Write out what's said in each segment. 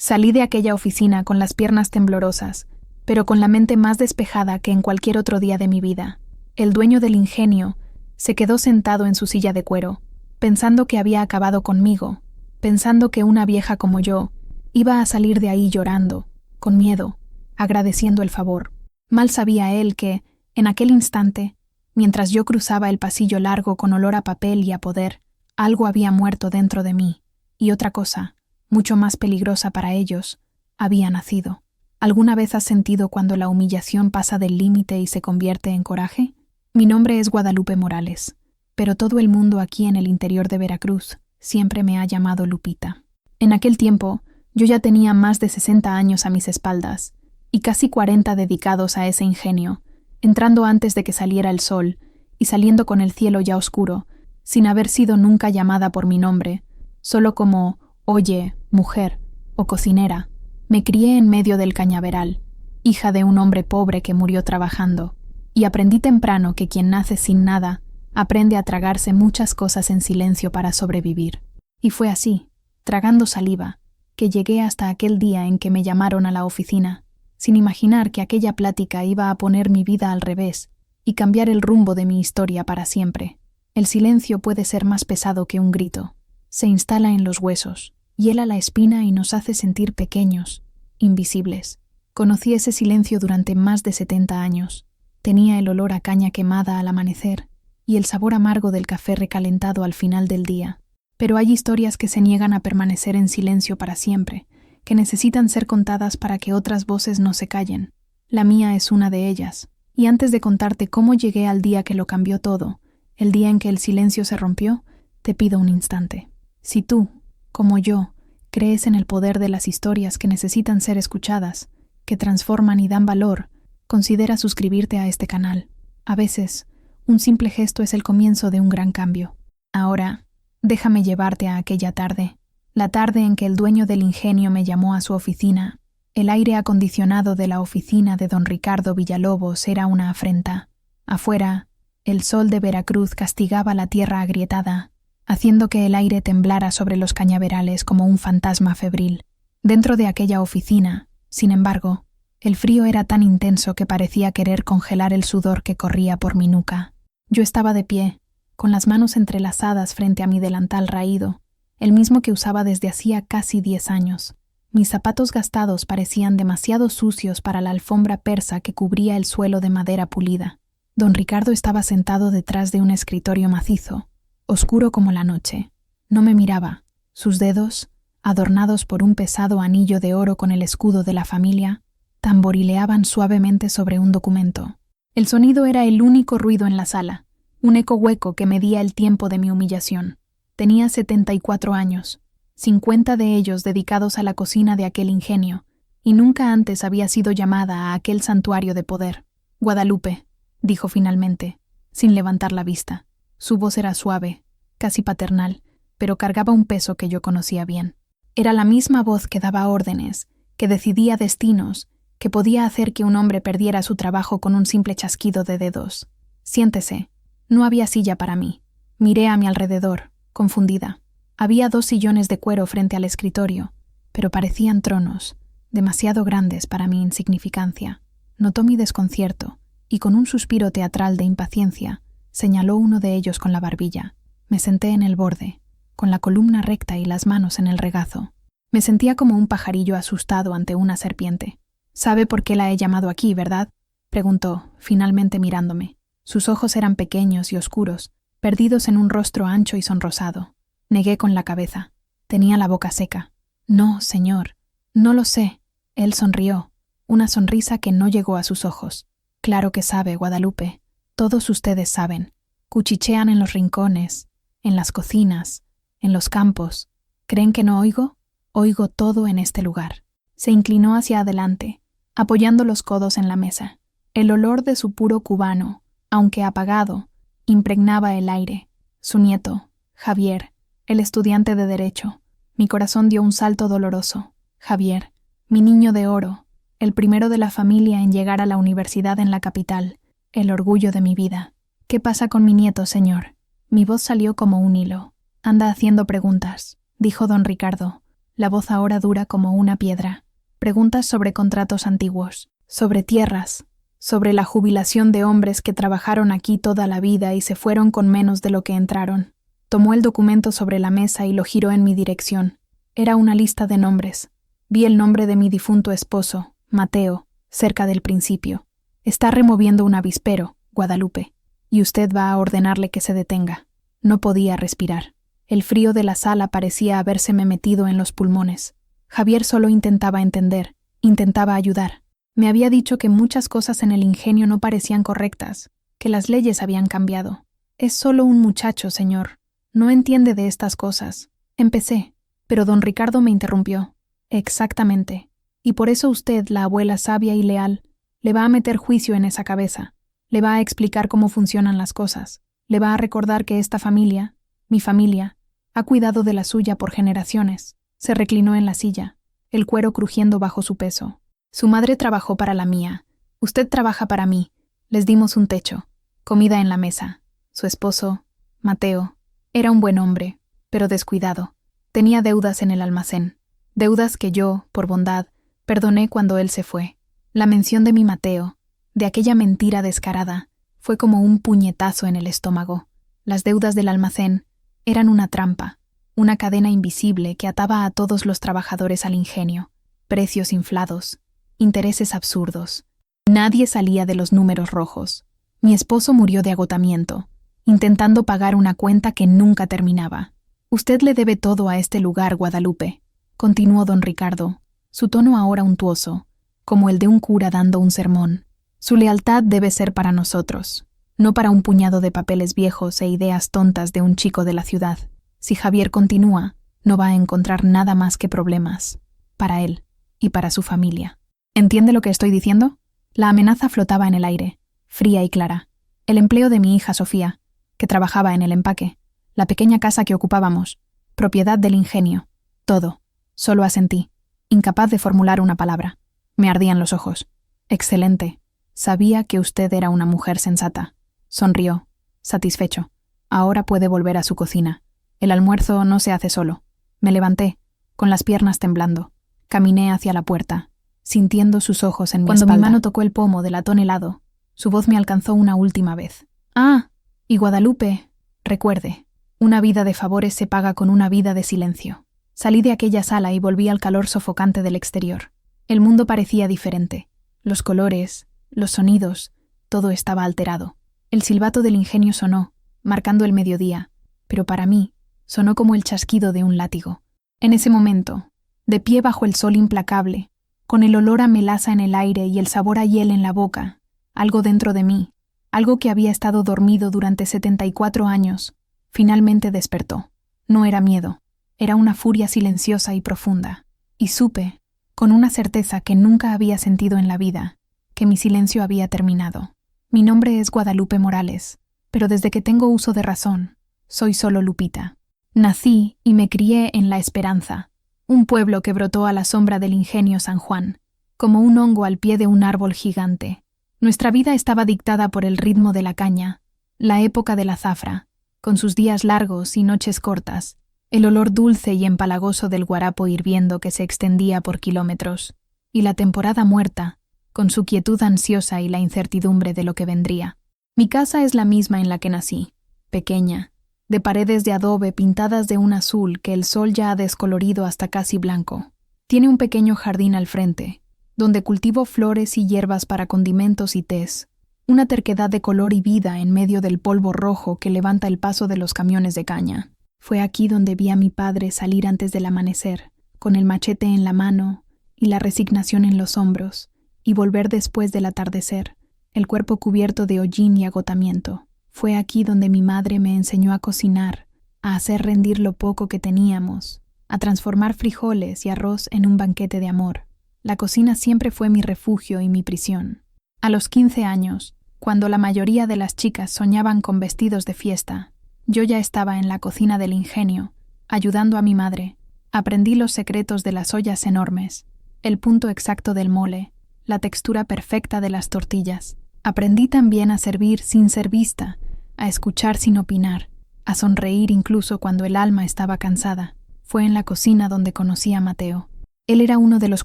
Salí de aquella oficina con las piernas temblorosas, pero con la mente más despejada que en cualquier otro día de mi vida. El dueño del ingenio se quedó sentado en su silla de cuero, pensando que había acabado conmigo, pensando que una vieja como yo iba a salir de ahí llorando, con miedo, agradeciendo el favor. Mal sabía él que, en aquel instante, mientras yo cruzaba el pasillo largo con olor a papel y a poder, algo había muerto dentro de mí, y otra cosa, mucho más peligrosa para ellos, había nacido. ¿Alguna vez has sentido cuando la humillación pasa del límite y se convierte en coraje? Mi nombre es Guadalupe Morales, pero todo el mundo aquí en el interior de Veracruz siempre me ha llamado Lupita. En aquel tiempo, yo ya tenía más de 60 años a mis espaldas, y casi 40 dedicados a ese ingenio, entrando antes de que saliera el sol y saliendo con el cielo ya oscuro, sin haber sido nunca llamada por mi nombre, solo como «Oye, mujer» o «cocinera». Me crié en medio del cañaveral, hija de un hombre pobre que murió trabajando, y aprendí temprano que quien nace sin nada aprende a tragarse muchas cosas en silencio para sobrevivir. Y fue así, tragando saliva, que llegué hasta aquel día en que me llamaron a la oficina, sin imaginar que aquella plática iba a poner mi vida al revés y cambiar el rumbo de mi historia para siempre. El silencio puede ser más pesado que un grito. Se instala en los huesos, hiela la espina y nos hace sentir pequeños, invisibles. Conocí ese silencio durante más de 70 años. Tenía el olor a caña quemada al amanecer y el sabor amargo del café recalentado al final del día. Pero hay historias que se niegan a permanecer en silencio para siempre, que necesitan ser contadas para que otras voces no se callen. La mía es una de ellas. Y antes de contarte cómo llegué al día que lo cambió todo, el día en que el silencio se rompió, te pido un instante. Si tú, como yo, crees en el poder de las historias que necesitan ser escuchadas, que transforman y dan valor, considera suscribirte a este canal. A veces, un simple gesto es el comienzo de un gran cambio. Ahora, déjame llevarte a aquella tarde, la tarde en que el dueño del ingenio me llamó a su oficina. El aire acondicionado de la oficina de don Ricardo Villalobos era una afrenta. Afuera, el sol de Veracruz castigaba la tierra agrietada, haciendo que el aire temblara sobre los cañaverales como un fantasma febril. Dentro de aquella oficina, sin embargo, el frío era tan intenso que parecía querer congelar el sudor que corría por mi nuca. Yo estaba de pie, con las manos entrelazadas frente a mi delantal raído, el mismo que usaba desde hacía casi 10 años. Mis zapatos gastados parecían demasiado sucios para la alfombra persa que cubría el suelo de madera pulida. Don Ricardo estaba sentado detrás de un escritorio macizo, oscuro como la noche. No me miraba. Sus dedos, adornados por un pesado anillo de oro con el escudo de la familia, tamborileaban suavemente sobre un documento. El sonido era el único ruido en la sala, un eco hueco que medía el tiempo de mi humillación. Tenía 74 años, 50 de ellos dedicados a la cocina de aquel ingenio, y nunca antes había sido llamada a aquel santuario de poder. «Guadalupe», dijo finalmente, sin levantar la vista. Su voz era suave, casi paternal, pero cargaba un peso que yo conocía bien. Era la misma voz que daba órdenes, que decidía destinos, que podía hacer que un hombre perdiera su trabajo con un simple chasquido de dedos. «Siéntese». No había silla para mí. Miré a mi alrededor, confundida. Había 2 sillones de cuero frente al escritorio, pero parecían tronos, demasiado grandes para mi insignificancia. Notó mi desconcierto, y con un suspiro teatral de impaciencia, señaló uno de ellos con la barbilla. Me senté en el borde, con la columna recta y las manos en el regazo. Me sentía como un pajarillo asustado ante una serpiente. «¿Sabe por qué la he llamado aquí, verdad?», preguntó, finalmente mirándome. Sus ojos eran pequeños y oscuros, perdidos en un rostro ancho y sonrosado. Negué con la cabeza. Tenía la boca seca. «No, señor, no lo sé». Él sonrió, una sonrisa que no llegó a sus ojos. «Claro que sabe, Guadalupe. Todos ustedes saben. Cuchichean en los rincones, en las cocinas, en los campos. ¿Creen que no oigo? Oigo todo en este lugar». Se inclinó hacia adelante, apoyando los codos en la mesa. El olor de su puro cubano, aunque apagado, impregnaba el aire. Su nieto, Javier, el estudiante de Derecho. Mi corazón dio un salto doloroso. Javier, mi niño de oro, el primero de la familia en llegar a la universidad en la capital, el orgullo de mi vida. «¿Qué pasa con mi nieto, señor?». Mi voz salió como un hilo. «Anda haciendo preguntas», dijo don Ricardo, la voz ahora dura como una piedra. Preguntas sobre contratos antiguos, sobre tierras, sobre la jubilación de hombres que trabajaron aquí toda la vida y se fueron con menos de lo que entraron. Tomó el documento sobre la mesa y lo giró en mi dirección. Era una lista de nombres. Vi el nombre de mi difunto esposo, Mateo, cerca del principio. Está removiendo un avispero, Guadalupe, y usted va a ordenarle que se detenga. No podía respirar. El frío de la sala parecía habérseme metido en los pulmones. Javier solo intentaba entender, intentaba ayudar. Me había dicho que muchas cosas en el ingenio no parecían correctas, que las leyes habían cambiado. Es solo un muchacho, señor. No entiende de estas cosas. Empecé, pero don Ricardo me interrumpió. Exactamente. Y por eso usted, la abuela sabia y leal, le va a meter juicio en esa cabeza. Le va a explicar cómo funcionan las cosas. Le va a recordar que esta familia, mi familia, ha cuidado de la suya por generaciones. Se reclinó en la silla, el cuero crujiendo bajo su peso. Su madre trabajó para la mía. Usted trabaja para mí. Les dimos un techo, comida en la mesa. Su esposo, Mateo, era un buen hombre, pero descuidado. Tenía deudas en el almacén. Deudas que yo, por bondad, perdoné cuando él se fue. La mención de mi Mateo, de aquella mentira descarada, fue como un puñetazo en el estómago. Las deudas del almacén eran una trampa, una cadena invisible que ataba a todos los trabajadores al ingenio. Precios inflados, intereses absurdos. Nadie salía de los números rojos. Mi esposo murió de agotamiento, intentando pagar una cuenta que nunca terminaba. Usted le debe todo a este lugar, Guadalupe, continuó don Ricardo, su tono ahora untuoso, como el de un cura dando un sermón. Su lealtad debe ser para nosotros, no para un puñado de papeles viejos e ideas tontas de un chico de la ciudad. Si Javier continúa, no va a encontrar nada más que problemas, para él y para su familia. ¿Entiende lo que estoy diciendo? La amenaza flotaba en el aire, fría y clara. El empleo de mi hija Sofía, que trabajaba en el empaque, la pequeña casa que ocupábamos, propiedad del ingenio, todo. Solo asentí, incapaz de formular una palabra. Me ardían los ojos. Excelente. Sabía que usted era una mujer sensata. Sonrió, satisfecho. Ahora puede volver a su cocina. El almuerzo no se hace solo. Me levanté, con las piernas temblando. Caminé hacia la puerta, sintiendo sus ojos en mi espalda. Cuando mi mano tocó el pomo del latón helado, su voz me alcanzó una última vez. Ah, y Guadalupe, recuerde, una vida de favores se paga con una vida de silencio. Salí de aquella sala y volví al calor sofocante del exterior. El mundo parecía diferente. Los colores, los sonidos, todo estaba alterado. El silbato del ingenio sonó, marcando el mediodía, pero para mí sonó como el chasquido de un látigo. En ese momento, de pie bajo el sol implacable, con el olor a melaza en el aire y el sabor a hiel en la boca, algo dentro de mí, algo que había estado dormido durante 74 años, finalmente despertó. No era miedo, era una furia silenciosa y profunda, y supe, con una certeza que nunca había sentido en la vida, que mi silencio había terminado. Mi nombre es Guadalupe Morales, pero desde que tengo uso de razón, soy solo Lupita. Nací y me crié en La Esperanza, un pueblo que brotó a la sombra del ingenio San Juan, como un hongo al pie de un árbol gigante. Nuestra vida estaba dictada por el ritmo de la caña, la época de la zafra, con sus días largos y noches cortas, el olor dulce y empalagoso del guarapo hirviendo que se extendía por kilómetros, y la temporada muerta, con su quietud ansiosa y la incertidumbre de lo que vendría. Mi casa es la misma en la que nací, pequeña, de paredes de adobe pintadas de un azul que el sol ya ha descolorido hasta casi blanco. Tiene un pequeño jardín al frente, donde cultivo flores y hierbas para condimentos y tés, una terquedad de color y vida en medio del polvo rojo que levanta el paso de los camiones de caña. Fue aquí donde vi a mi padre salir antes del amanecer, con el machete en la mano y la resignación en los hombros, y volver después del atardecer, el cuerpo cubierto de hollín y agotamiento. Fue aquí donde mi madre me enseñó a cocinar, a hacer rendir lo poco que teníamos, a transformar frijoles y arroz en un banquete de amor. La cocina siempre fue mi refugio y mi prisión. A los 15 años, cuando la mayoría de las chicas soñaban con vestidos de fiesta, yo ya estaba en la cocina del ingenio, ayudando a mi madre. Aprendí los secretos de las ollas enormes, el punto exacto del mole, la textura perfecta de las tortillas. Aprendí también a servir sin ser vista, a escuchar sin opinar, a sonreír incluso cuando el alma estaba cansada. Fue en la cocina donde conocí a Mateo. Él era uno de los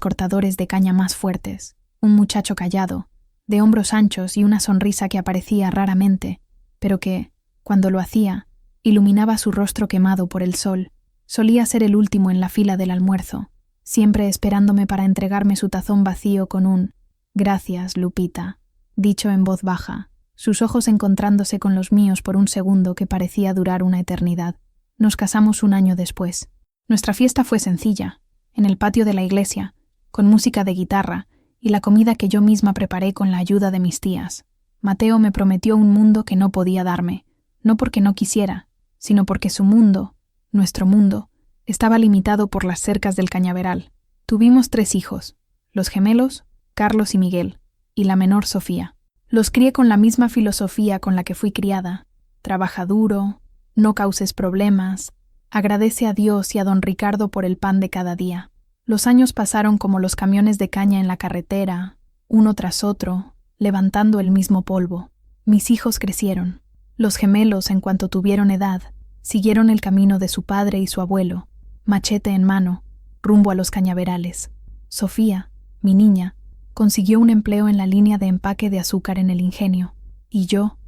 cortadores de caña más fuertes, un muchacho callado, de hombros anchos y una sonrisa que aparecía raramente, pero que, cuando lo hacía, iluminaba su rostro quemado por el sol. Solía ser el último en la fila del almuerzo, siempre esperándome para entregarme su tazón vacío con un «Gracias, Lupita», dicho en voz baja, sus ojos encontrándose con los míos por un segundo que parecía durar una eternidad. Nos casamos un año después. Nuestra fiesta fue sencilla, en el patio de la iglesia, con música de guitarra y la comida que yo misma preparé con la ayuda de mis tías. Mateo me prometió un mundo que no podía darme, no porque no quisiera, sino porque su mundo, nuestro mundo, estaba limitado por las cercas del cañaveral. Tuvimos 3 hijos, los gemelos, Carlos y Miguel, y la menor Sofía. Los crié con la misma filosofía con la que fui criada. Trabaja duro, no causes problemas, agradece a Dios y a don Ricardo por el pan de cada día. Los años pasaron como los camiones de caña en la carretera, uno tras otro, levantando el mismo polvo. Mis hijos crecieron. Los gemelos, en cuanto tuvieron edad, siguieron el camino de su padre y su abuelo, machete en mano, rumbo a los cañaverales. Sofía, mi niña, consiguió un empleo en la línea de empaque de azúcar en el ingenio. Y yo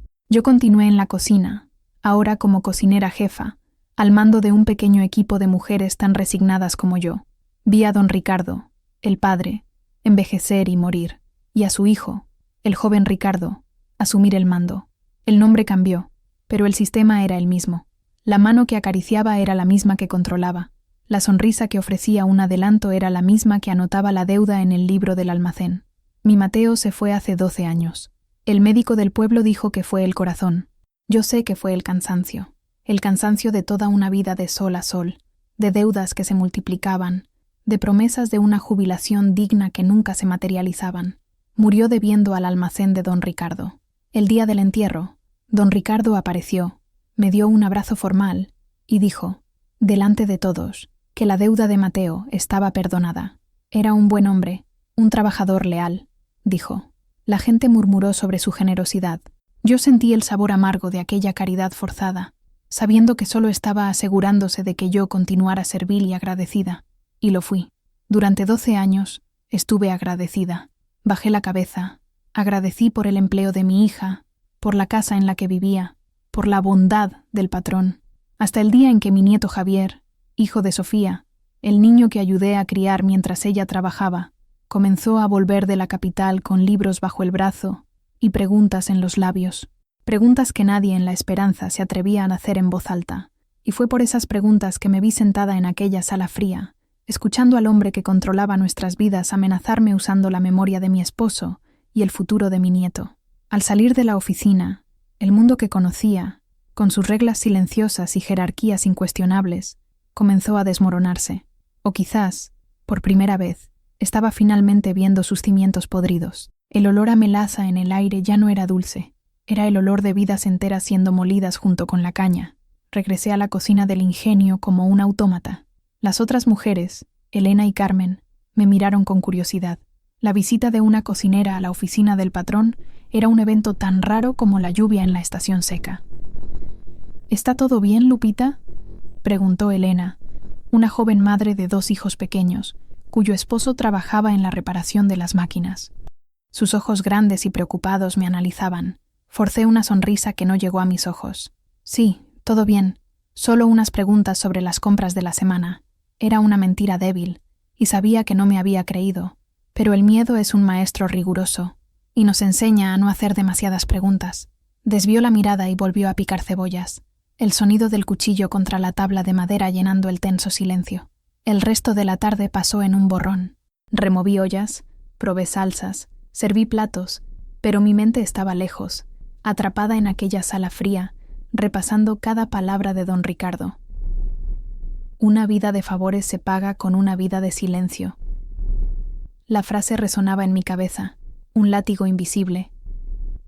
continué en la cocina, ahora como cocinera jefa, al mando de un pequeño equipo de mujeres tan resignadas como yo. Vi a don Ricardo, el padre, envejecer y morir, y a su hijo, el joven Ricardo, asumir el mando. El nombre cambió, pero el sistema era el mismo. La mano que acariciaba era la misma que controlaba. La sonrisa que ofrecía un adelanto era la misma que anotaba la deuda en el libro del almacén. Mi Mateo se fue hace 12 años. El médico del pueblo dijo que fue el corazón. Yo sé que fue el cansancio de toda una vida de sol a sol, de deudas que se multiplicaban, de promesas de una jubilación digna que nunca se materializaban. Murió debiendo al almacén de don Ricardo. El día del entierro, don Ricardo apareció, me dio un abrazo formal y dijo, delante de todos, que la deuda de Mateo estaba perdonada. Era un buen hombre, un trabajador leal, dijo. La gente murmuró sobre su generosidad. Yo sentí el sabor amargo de aquella caridad forzada, sabiendo que solo estaba asegurándose de que yo continuara servil y agradecida. Y lo fui. Durante 12 años estuve agradecida. Bajé la cabeza, agradecí por el empleo de mi hija, por la casa en la que vivía, por la bondad del patrón, hasta el día en que mi nieto Javier, hijo de Sofía, el niño que ayudé a criar mientras ella trabajaba, comenzó a volver de la capital con libros bajo el brazo y preguntas en los labios, preguntas que nadie en La Esperanza se atrevía a hacer en voz alta, y fue por esas preguntas que me vi sentada en aquella sala fría, escuchando al hombre que controlaba nuestras vidas amenazarme usando la memoria de mi esposo y el futuro de mi nieto. Al salir de la oficina, el mundo que conocía, con sus reglas silenciosas y jerarquías incuestionables, comenzó a desmoronarse. O quizás, por primera vez, estaba finalmente viendo sus cimientos podridos. El olor a melaza en el aire ya no era dulce. Era el olor de vidas enteras siendo molidas junto con la caña. Regresé a la cocina del ingenio como un autómata. Las otras mujeres, Elena y Carmen, me miraron con curiosidad. La visita de una cocinera a la oficina del patrón era un evento tan raro como la lluvia en la estación seca. ¿Está todo bien, Lupita?, preguntó Elena, una joven madre de 2 hijos pequeños, cuyo esposo trabajaba en la reparación de las máquinas. Sus ojos grandes y preocupados me analizaban. Forcé una sonrisa que no llegó a mis ojos. Sí, todo bien. Solo unas preguntas sobre las compras de la semana. Era una mentira débil, y sabía que no me había creído. Pero el miedo es un maestro riguroso, y nos enseña a no hacer demasiadas preguntas. Desvió la mirada y volvió a picar cebollas, el sonido del cuchillo contra la tabla de madera llenando el tenso silencio. El resto de la tarde pasó en un borrón. Removí ollas, probé salsas, serví platos, pero mi mente estaba lejos, atrapada en aquella sala fría, repasando cada palabra de don Ricardo. Una vida de favores se paga con una vida de silencio. La frase resonaba en mi cabeza, un látigo invisible.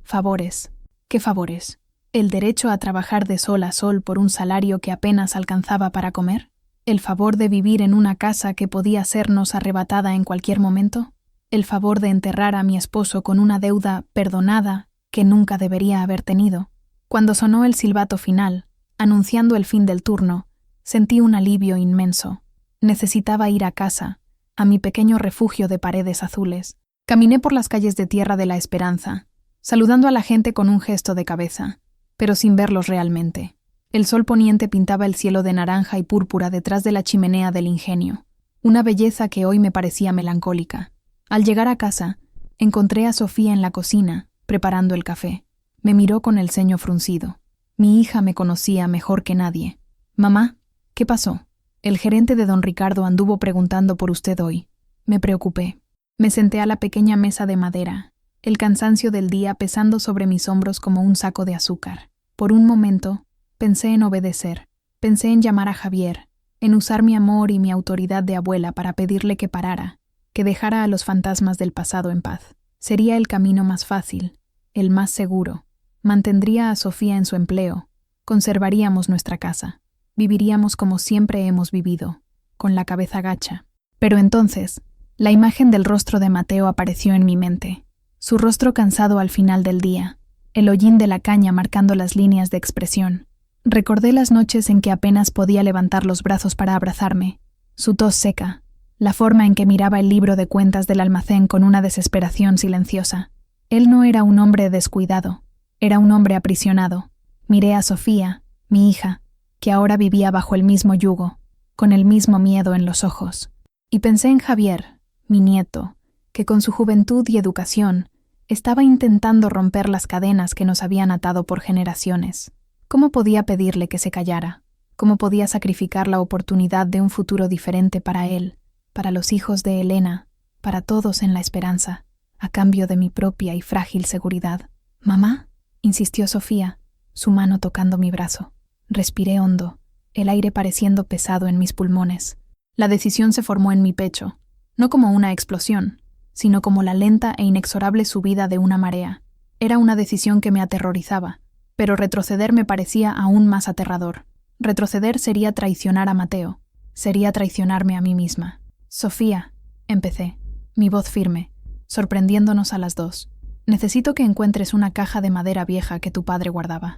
Favores. ¿Qué favores? ¿El derecho a trabajar de sol a sol por un salario que apenas alcanzaba para comer? ¿El favor de vivir en una casa que podía sernos arrebatada en cualquier momento? ¿El favor de enterrar a mi esposo con una deuda perdonada que nunca debería haber tenido? Cuando sonó el silbato final, anunciando el fin del turno, Sentí un alivio inmenso. Necesitaba ir a casa, a mi pequeño refugio de paredes azules. Caminé por las calles de Tierra de la Esperanza, saludando a la gente con un gesto de cabeza, pero sin verlos realmente. El sol poniente pintaba el cielo de naranja y púrpura detrás de la chimenea del ingenio, una belleza que hoy me parecía melancólica. Al llegar a casa, encontré a Sofía en la cocina, preparando el café. Me miró con el ceño fruncido. Mi hija me conocía mejor que nadie. «Mamá, ¿qué pasó? El gerente de don Ricardo anduvo preguntando por usted hoy». Me preocupé. Me senté a la pequeña mesa de madera, el cansancio del día pesando sobre mis hombros como un saco de azúcar. Por un momento, pensé en obedecer. Pensé en llamar a Javier, en usar mi amor y mi autoridad de abuela para pedirle que parara, que dejara a los fantasmas del pasado en paz. Sería el camino más fácil, el más seguro. Mantendría a Sofía en su empleo, conservaríamos nuestra casa, viviríamos como siempre hemos vivido, con la cabeza gacha. Pero entonces, la imagen del rostro de Mateo apareció en mi mente, su rostro cansado al final del día, el hollín de la caña marcando las líneas de expresión. Recordé las noches en que apenas podía levantar los brazos para abrazarme, su tos seca, la forma en que miraba el libro de cuentas del almacén con una desesperación silenciosa. Él no era un hombre descuidado, era un hombre aprisionado. Miré a Sofía, mi hija, que ahora vivía bajo el mismo yugo, con el mismo miedo en los ojos. Y pensé en Javier, mi nieto, que con su juventud y educación estaba intentando romper las cadenas que nos habían atado por generaciones. ¿Cómo podía pedirle que se callara? ¿Cómo podía sacrificar la oportunidad de un futuro diferente para él, para los hijos de Elena, para todos en la esperanza, a cambio de mi propia y frágil seguridad? «¿Mamá?», insistió Sofía, su mano tocando mi brazo. Respiré hondo, el aire pareciendo pesado en mis pulmones. La decisión se formó en mi pecho, no como una explosión, sino como la lenta e inexorable subida de una marea. Era una decisión que me aterrorizaba, pero retroceder me parecía aún más aterrador. Retroceder sería traicionar a Mateo, sería traicionarme a mí misma. «Sofía», empecé, mi voz firme, sorprendiéndonos a las dos. «Necesito que encuentres una caja de madera vieja que tu padre guardaba.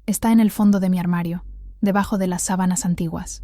Está en el fondo de mi armario, debajo de las sábanas antiguas.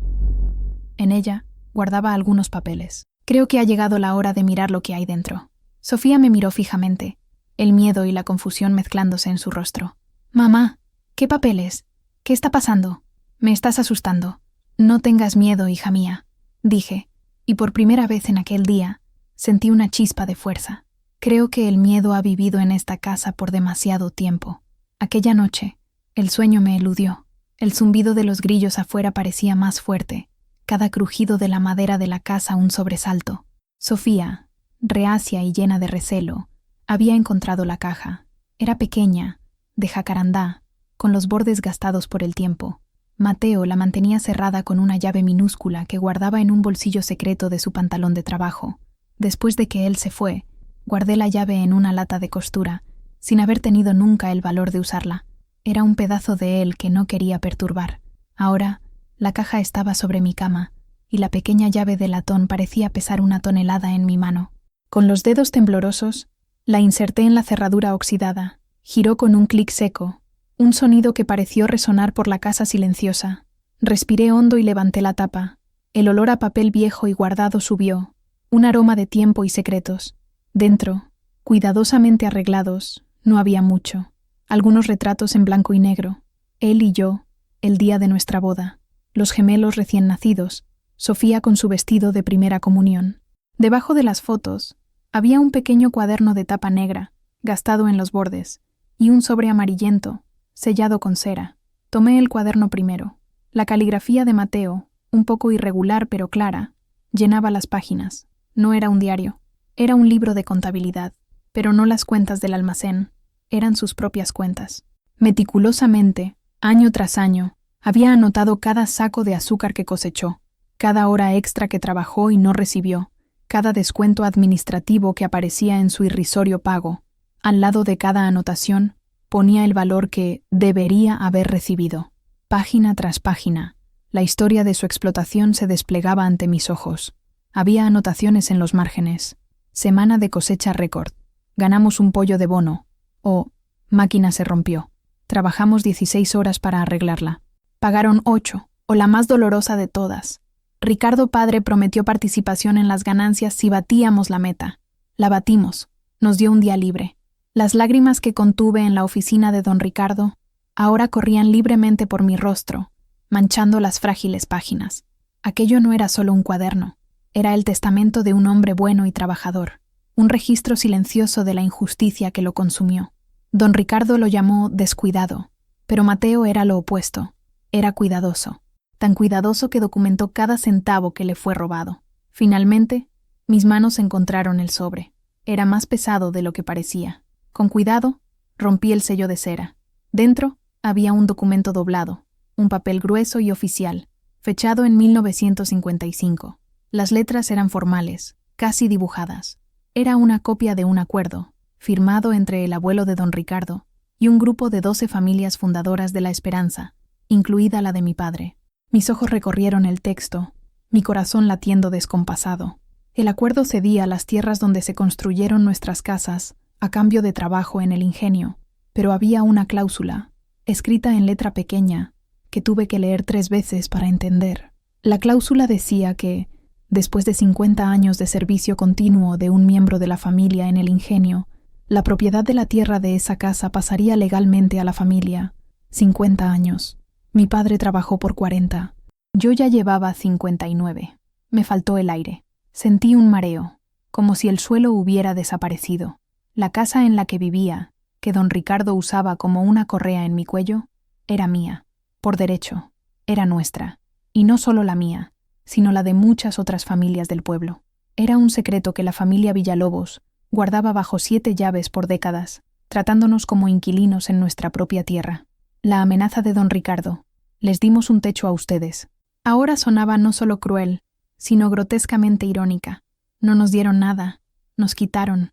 En ella guardaba algunos papeles. Creo que ha llegado la hora de mirar lo que hay dentro». Sofía me miró fijamente, el miedo y la confusión mezclándose en su rostro. «Mamá, ¿qué papeles? ¿Qué está pasando? Me estás asustando». «No tengas miedo, hija mía», dije, y por primera vez en aquel día sentí una chispa de fuerza. Creo que el miedo ha vivido en esta casa por demasiado tiempo. Aquella noche, el sueño me eludió. El zumbido de los grillos afuera parecía más fuerte, cada crujido de la madera de la casa un sobresalto. Sofía, reacia y llena de recelo, había encontrado la caja. Era pequeña, de jacarandá, con los bordes gastados por el tiempo. Mateo la mantenía cerrada con una llave minúscula que guardaba en un bolsillo secreto de su pantalón de trabajo. Después de que él se fue, guardé la llave en una lata de costura, sin haber tenido nunca el valor de usarla. Era un pedazo de él que no quería perturbar. Ahora, la caja estaba sobre mi cama, y la pequeña llave de latón parecía pesar 1 tonelada en mi mano. Con los dedos temblorosos, la inserté en la cerradura oxidada. Giró con un clic seco, un sonido que pareció resonar por la casa silenciosa. Respiré hondo y levanté la tapa. El olor a papel viejo y guardado subió, un aroma de tiempo y secretos. Dentro, cuidadosamente arreglados, no había mucho. Algunos retratos en blanco y negro. Él y yo, el día de nuestra boda. Los gemelos recién nacidos. Sofía con su vestido de primera comunión. Debajo de las fotos, había un pequeño cuaderno de tapa negra, gastado en los bordes, y un sobre amarillento, sellado con cera. Tomé el cuaderno primero. La caligrafía de Mateo, un poco irregular pero clara, llenaba las páginas. No era un diario. Era un libro de contabilidad, pero no las cuentas del almacén, eran sus propias cuentas. Meticulosamente, año tras año, había anotado cada saco de azúcar que cosechó, cada hora extra que trabajó y no recibió, cada descuento administrativo que aparecía en su irrisorio pago. Al lado de cada anotación, ponía el valor que debería haber recibido. Página tras página, la historia de su explotación se desplegaba ante mis ojos. Había anotaciones en los márgenes. Semana de cosecha récord. Ganamos un pollo de bono. O, máquina se rompió. Trabajamos 16 horas para arreglarla. Pagaron 8. o la más dolorosa de todas. Ricardo padre prometió participación en las ganancias si batíamos la meta. La batimos. Nos dio un día libre. Las lágrimas que contuve en la oficina de don Ricardo ahora corrían libremente por mi rostro, manchando las frágiles páginas. Aquello no era solo un cuaderno, era el testamento de un hombre bueno y trabajador, un registro silencioso de la injusticia que lo consumió. Don Ricardo lo llamó descuidado, pero Mateo era lo opuesto, era cuidadoso, tan cuidadoso que documentó cada centavo que le fue robado. Finalmente, mis manos encontraron el sobre. Era más pesado de lo que parecía. Con cuidado, rompí el sello de cera. Dentro había un documento doblado, un papel grueso y oficial, fechado en 1955. Las letras eran formales, casi dibujadas. Era una copia de un acuerdo, firmado entre el abuelo de don Ricardo y un grupo de 12 familias fundadoras de la Esperanza, incluida la de mi padre. Mis ojos recorrieron el texto, mi corazón latiendo descompasado. El acuerdo cedía las tierras donde se construyeron nuestras casas a cambio de trabajo en el ingenio, pero había una cláusula, escrita en letra pequeña, que tuve que leer 3 veces para entender. La cláusula decía que, después de 50 años de servicio continuo de un miembro de la familia en el ingenio, la propiedad de la tierra de esa casa pasaría legalmente a la familia. 50 años. Mi padre trabajó por 40. Yo ya llevaba 59. Me faltó el aire. Sentí un mareo, como si el suelo hubiera desaparecido. La casa en la que vivía, que don Ricardo usaba como una correa en mi cuello, era mía, por derecho, era nuestra, y no solo la mía, sino la de muchas otras familias del pueblo. Era un secreto que la familia Villalobos guardaba bajo 7 llaves por décadas, tratándonos como inquilinos en nuestra propia tierra. La amenaza de don Ricardo: les dimos un techo a ustedes. Ahora sonaba no solo cruel, sino grotescamente irónica. No nos dieron nada, nos quitaron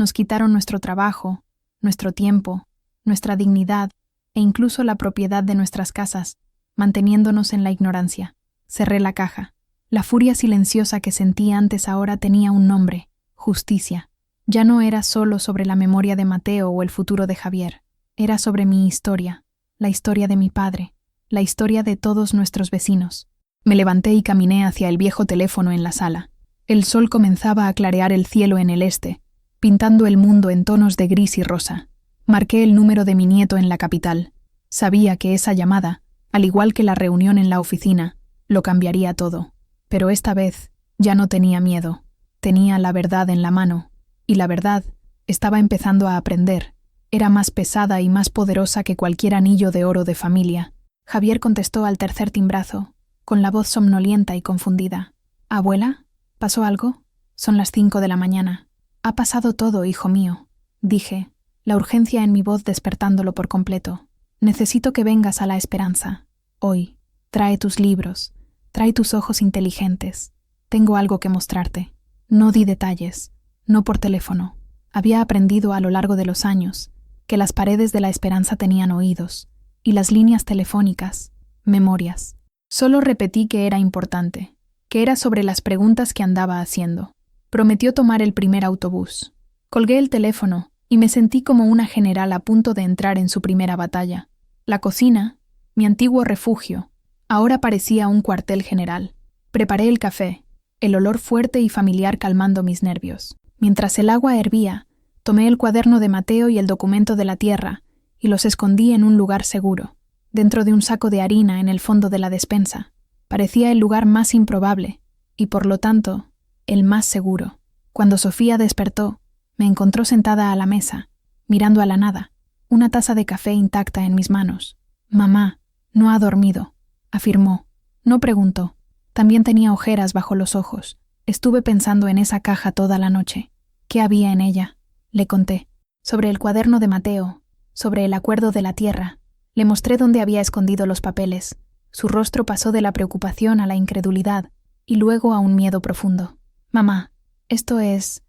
nuestro trabajo, nuestro tiempo, nuestra dignidad e incluso la propiedad de nuestras casas, manteniéndonos en la ignorancia. Cerré la caja. La furia silenciosa que sentí antes ahora tenía un nombre: justicia. Ya no era solo sobre la memoria de Mateo o el futuro de Javier, era sobre mi historia, la historia de mi padre, la historia de todos nuestros vecinos. Me levanté y caminé hacia el viejo teléfono en la sala. El sol comenzaba a clarear el cielo en el este, pintando el mundo en tonos de gris y rosa. Marqué el número de mi nieto en la capital. Sabía que esa llamada, al igual que la reunión en la oficina, lo cambiaría todo. Pero esta vez ya no tenía miedo. Tenía la verdad en la mano, y la verdad estaba empezando a aprender. Era más pesada y más poderosa que cualquier anillo de oro de familia. Javier contestó al tercer timbrazo, con la voz somnolienta y confundida. «¿Abuela? ¿Pasó algo? Son las 5 de la mañana». «Ha pasado todo, hijo mío», dije, la urgencia en mi voz despertándolo por completo. «Necesito que vengas a la Esperanza. Hoy. Trae tus libros. Trae tus ojos inteligentes. Tengo algo que mostrarte». No di detalles, no por teléfono. Había aprendido a lo largo de los años que las paredes de la Esperanza tenían oídos, y las líneas telefónicas, memorias. Solo repetí que era importante, que era sobre las preguntas que andaba haciendo. Prometió tomar el primer autobús. Colgué el teléfono y me sentí como una general a punto de entrar en su primera batalla. La cocina, mi antiguo refugio, ahora parecía un cuartel general. Preparé el café, el olor fuerte y familiar calmando mis nervios. Mientras el agua hervía, tomé el cuaderno de Mateo y el documento de la tierra y los escondí en un lugar seguro, dentro de un saco de harina en el fondo de la despensa. Parecía el lugar más improbable y, por lo tanto, el más seguro. Cuando Sofía despertó, me encontró sentada a la mesa, mirando a la nada, una taza de café intacta en mis manos. «Mamá, no ha dormido», afirmó. No preguntó. También tenía ojeras bajo los ojos. Estuve pensando en esa caja toda la noche. ¿Qué había en ella? Le conté. Sobre el cuaderno de Mateo, sobre el acuerdo de la tierra. Le mostré dónde había escondido los papeles. Su rostro pasó de la preocupación a la incredulidad y luego a un miedo profundo. «Mamá, esto es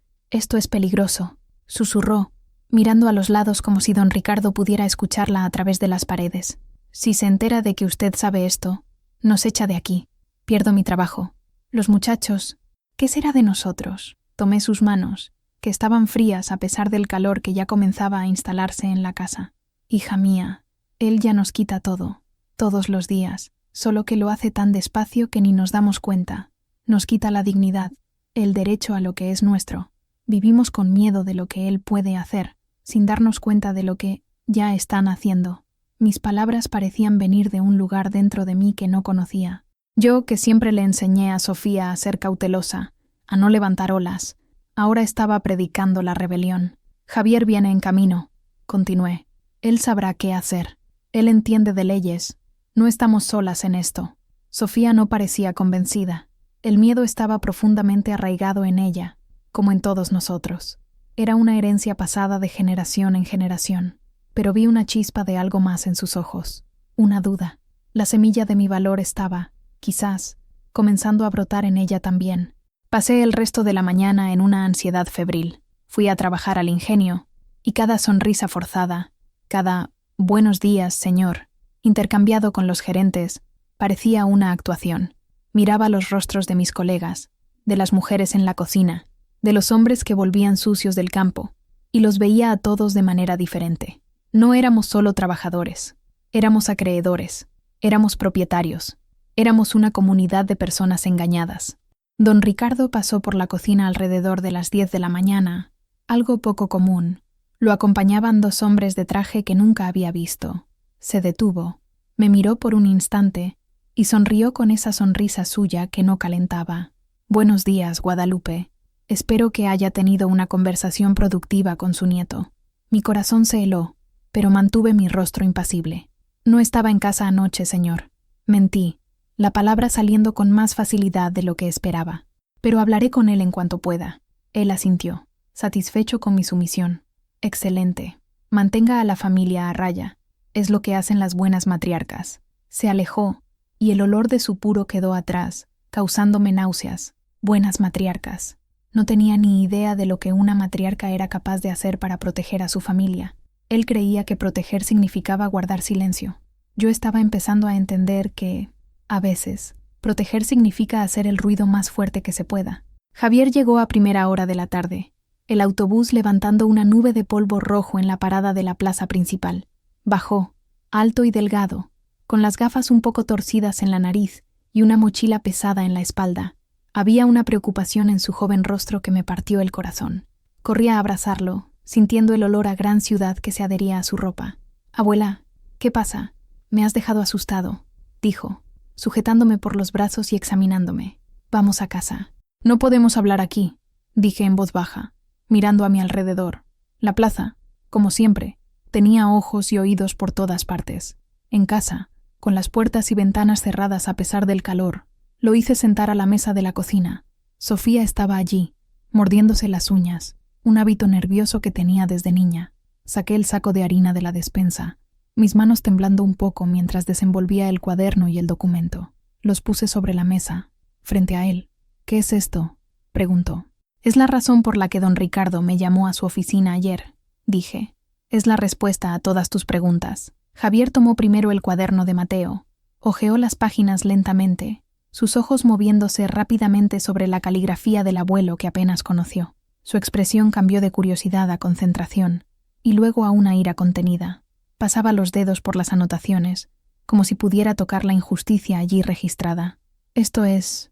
peligroso», susurró, mirando a los lados como si don Ricardo pudiera escucharla a través de las paredes. «Si se entera de que usted sabe esto, nos echa de aquí. Pierdo mi trabajo. Los muchachos, ¿qué será de nosotros?» Tomé sus manos, que estaban frías a pesar del calor que ya comenzaba a instalarse en la casa. «Hija mía, él ya nos quita todo, todos los días. solo que lo hace tan despacio que ni nos damos cuenta. Nos quita la dignidad, el derecho a lo que es nuestro. Vivimos con miedo de lo que él puede hacer, sin darnos cuenta de lo que ya están haciendo. Mis palabras parecían venir de un lugar dentro de mí que no conocía. Yo, que siempre le enseñé a Sofía a ser cautelosa, a no levantar olas, ahora estaba predicando la rebelión. Javier viene en camino, continué. Él sabrá qué hacer. Él entiende de leyes. No estamos solas en esto. Sofía no parecía convencida. El miedo estaba profundamente arraigado en ella, como en todos nosotros. Era una herencia pasada de generación en generación. Pero vi una chispa de algo más en sus ojos. Una duda. La semilla de mi valor estaba, quizás, comenzando a brotar en ella también. Pasé el resto de la mañana en una ansiedad febril. Fui a trabajar al ingenio, y cada sonrisa forzada, cada «buenos días, señor», intercambiado con los gerentes, parecía una actuación. Miraba los rostros de mis colegas, de las mujeres en la cocina, de los hombres que volvían sucios del campo, y los veía a todos de manera diferente. No éramos solo trabajadores, éramos acreedores, éramos propietarios, éramos una comunidad de personas engañadas. Don Ricardo pasó por la cocina alrededor de las 10 de la mañana, algo poco común. Lo acompañaban 2 hombres de traje que nunca había visto. Se detuvo, me miró por un instante y sonrió con esa sonrisa suya que no calentaba. «Buenos días, Guadalupe. Espero que haya tenido una conversación productiva con su nieto». Mi corazón se heló, pero mantuve mi rostro impasible. «No estaba en casa anoche, señor». Mentí, la palabra saliendo con más facilidad de lo que esperaba. «Pero hablaré con él en cuanto pueda». Él asintió, satisfecho con mi sumisión. «Excelente. Mantenga a la familia a raya. Es lo que hacen las buenas matriarcas». Se alejó, y el olor de su puro quedó atrás, causándome náuseas. Buenas matriarcas. No tenía ni idea de lo que una matriarca era capaz de hacer para proteger a su familia. Él creía que proteger significaba guardar silencio. Yo estaba empezando a entender que, a veces, proteger significa hacer el ruido más fuerte que se pueda. Javier llegó a primera hora de la tarde, el autobús levantando una nube de polvo rojo en la parada de la plaza principal. Bajó, alto y delgado, con las gafas un poco torcidas en la nariz y una mochila pesada en la espalda. Había una preocupación en su joven rostro que me partió el corazón. Corrí a abrazarlo, sintiendo el olor a gran ciudad que se adhería a su ropa. «Abuela, ¿qué pasa? Me has dejado asustado», dijo, sujetándome por los brazos y examinándome. «Vamos a casa». «No podemos hablar aquí», dije en voz baja, mirando a mi alrededor. La plaza, como siempre, tenía ojos y oídos por todas partes. En casa, con las puertas y ventanas cerradas a pesar del calor, lo hice sentar a la mesa de la cocina. Sofía estaba allí, mordiéndose las uñas, un hábito nervioso que tenía desde niña. Saqué el saco de harina de la despensa, mis manos temblando un poco mientras desenvolvía el cuaderno y el documento. Los puse sobre la mesa, frente a él. «¿Qué es esto?», preguntó. «Es la razón por la que don Ricardo me llamó a su oficina ayer», dije. «Es la respuesta a todas tus preguntas». Javier tomó primero el cuaderno de Mateo, hojeó las páginas lentamente, sus ojos moviéndose rápidamente sobre la caligrafía del abuelo que apenas conoció. Su expresión cambió de curiosidad a concentración, y luego a una ira contenida. Pasaba los dedos por las anotaciones, como si pudiera tocar la injusticia allí registrada. Esto es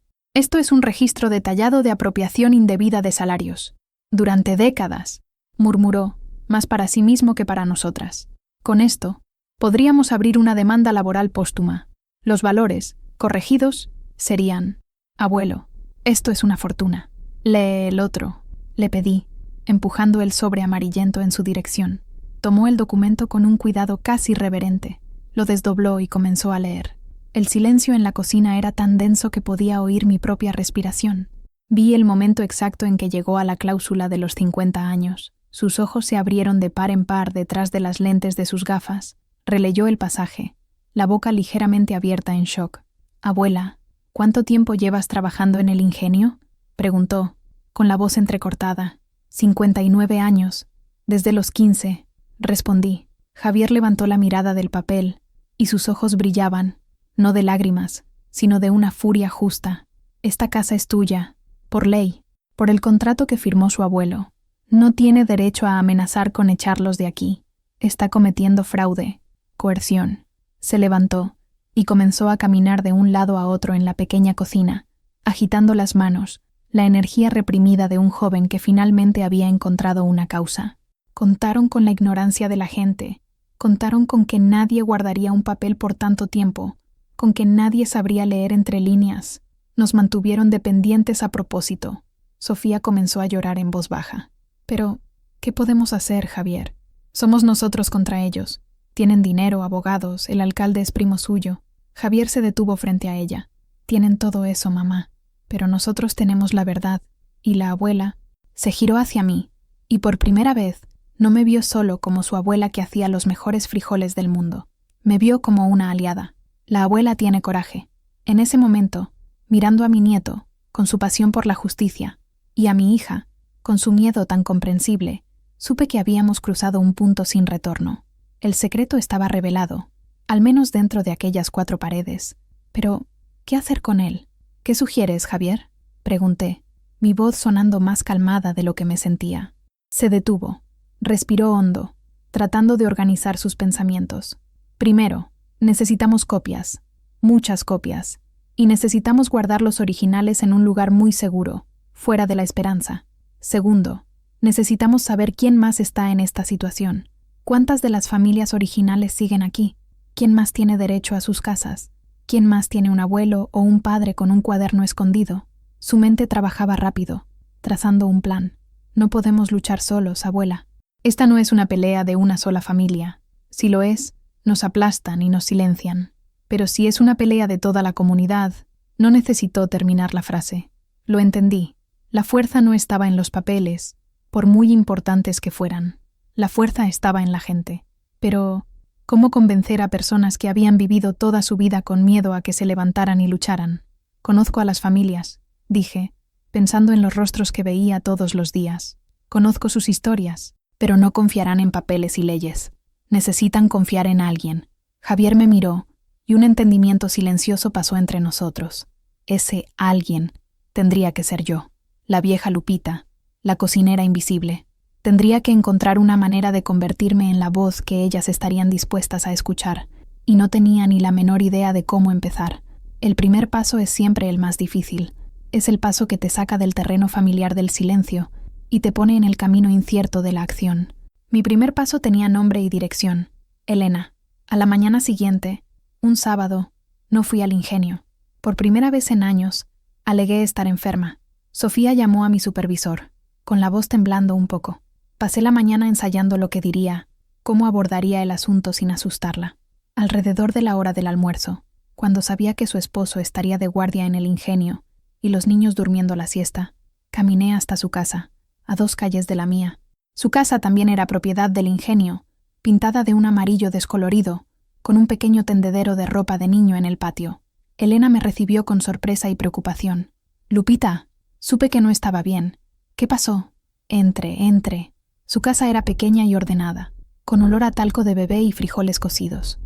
un registro detallado de apropiación indebida de salarios. Durante décadas», murmuró, más para sí mismo que para nosotras. «Con esto, podríamos abrir una demanda laboral póstuma. Los valores, corregidos, serían: abuelo, esto es una fortuna. Lee el otro», le pedí, empujando el sobre amarillento en su dirección. Tomó el documento con un cuidado casi reverente, lo desdobló y comenzó a leer. El silencio en la cocina era tan denso que podía oír mi propia respiración. Vi el momento exacto en que llegó a la cláusula de los 50 años. Sus ojos se abrieron de par en par detrás de las lentes de sus gafas. Releyó el pasaje, la boca ligeramente abierta en shock. «Abuela, ¿cuánto tiempo llevas trabajando en el ingenio?», preguntó, con la voz entrecortada. 59 años, desde los 15, respondí. Javier levantó la mirada del papel, y sus ojos brillaban, no de lágrimas, sino de una furia justa. «Esta casa es tuya, por ley, por el contrato que firmó su abuelo. No tiene derecho a amenazar con echarlos de aquí. Está cometiendo fraude, coerción». Se levantó, y comenzó a caminar de un lado a otro en la pequeña cocina, agitando las manos, la energía reprimida de un joven que finalmente había encontrado una causa. Contaron con la ignorancia de la gente, contaron con que nadie guardaría un papel por tanto tiempo, con que nadie sabría leer entre líneas. Nos mantuvieron dependientes a propósito. Sofía comenzó a llorar en voz baja. Pero, ¿qué podemos hacer, Javier? Somos nosotros contra ellos. Tienen dinero, abogados, el alcalde es primo suyo. Javier se detuvo frente a ella. Tienen todo eso, mamá. Pero nosotros tenemos la verdad. Y la abuela se giró hacia mí, y por primera vez no me vio solo como su abuela que hacía los mejores frijoles del mundo. Me vio como una aliada. La abuela tiene coraje. En ese momento, mirando a mi nieto, con su pasión por la justicia, y a mi hija, con su miedo tan comprensible, supe que habíamos cruzado un punto sin retorno. El secreto estaba revelado, al menos dentro de aquellas 4 paredes. Pero, ¿qué hacer con él? ¿Qué sugieres, Javier? Pregunté, mi voz sonando más calmada de lo que me sentía. Se detuvo, respiró hondo, tratando de organizar sus pensamientos. Primero, necesitamos copias, muchas copias, y necesitamos guardar los originales en un lugar muy seguro, fuera de la Esperanza. Segundo, necesitamos saber quién más está en esta situación. ¿Cuántas de las familias originales siguen aquí? ¿Quién más tiene derecho a sus casas? ¿Quién más tiene un abuelo o un padre con un cuaderno escondido? Su mente trabajaba rápido, trazando un plan. No podemos luchar solos, abuela. Esta no es una pelea de una sola familia. Si lo es, nos aplastan y nos silencian. Pero si es una pelea de toda la comunidad, no necesitó terminar la frase. Lo entendí. La fuerza no estaba en los papeles, por muy importantes que fueran. La fuerza estaba en la gente. Pero, ¿cómo convencer a personas que habían vivido toda su vida con miedo a que se levantaran y lucharan? Conozco a las familias, dije, pensando en los rostros que veía todos los días. Conozco sus historias, pero no confiarán en papeles y leyes. Necesitan confiar en alguien. Javier me miró, y un entendimiento silencioso pasó entre nosotros. Ese alguien tendría que ser yo, la vieja Lupita, la cocinera invisible. Tendría que encontrar una manera de convertirme en la voz que ellas estarían dispuestas a escuchar, y no tenía ni la menor idea de cómo empezar. El primer paso es siempre el más difícil. Es el paso que te saca del terreno familiar del silencio y te pone en el camino incierto de la acción. Mi primer paso tenía nombre y dirección: Elena. A la mañana siguiente, un sábado, no fui al ingenio. Por primera vez en años, alegué estar enferma. Sofía llamó a mi supervisor, con la voz temblando un poco. Pasé la mañana ensayando lo que diría, cómo abordaría el asunto sin asustarla. Alrededor de la hora del almuerzo, cuando sabía que su esposo estaría de guardia en el ingenio y los niños durmiendo la siesta, caminé hasta su casa, a 2 calles de la mía. Su casa también era propiedad del ingenio, pintada de un amarillo descolorido, con un pequeño tendedero de ropa de niño en el patio. Elena me recibió con sorpresa y preocupación. «Lupita», supe que no estaba bien. «¿Qué pasó?» Entre. Su casa era pequeña y ordenada, con olor a talco de bebé y frijoles cocidos.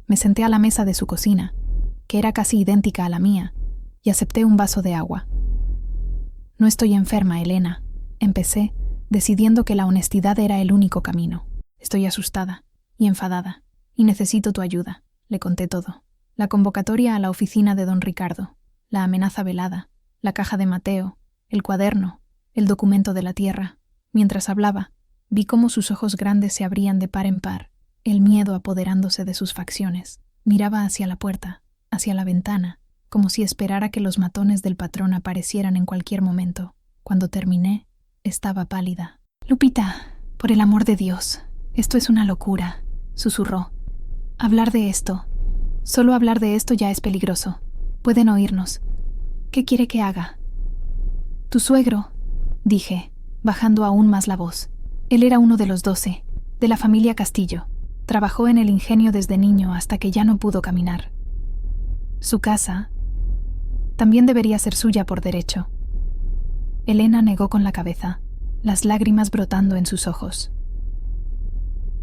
Me senté a la mesa de su cocina, que era casi idéntica a la mía, y acepté un vaso de agua. «No estoy enferma, Elena», empecé, decidiendo que la honestidad era el único camino. «Estoy asustada y enfadada, y necesito tu ayuda», le conté todo. La convocatoria a la oficina de don Ricardo, la amenaza velada, la caja de Mateo, el cuaderno, el documento de la tierra. Mientras hablaba, vi cómo sus ojos grandes se abrían de par en par, el miedo apoderándose de sus facciones. Miraba hacia la puerta, hacia la ventana, como si esperara que los matones del patrón aparecieran en cualquier momento. Cuando terminé, estaba pálida. «Lupita, por el amor de Dios, esto es una locura», susurró. «Hablar de esto, solo hablar de esto ya es peligroso. Pueden oírnos. ¿Qué quiere que haga?» «Tu suegro», dije, bajando aún más la voz. Él era uno de los 12, de la familia Castillo. Trabajó en el ingenio desde niño hasta que ya no pudo caminar. Su casa también debería ser suya por derecho. Elena negó con la cabeza, las lágrimas brotando en sus ojos.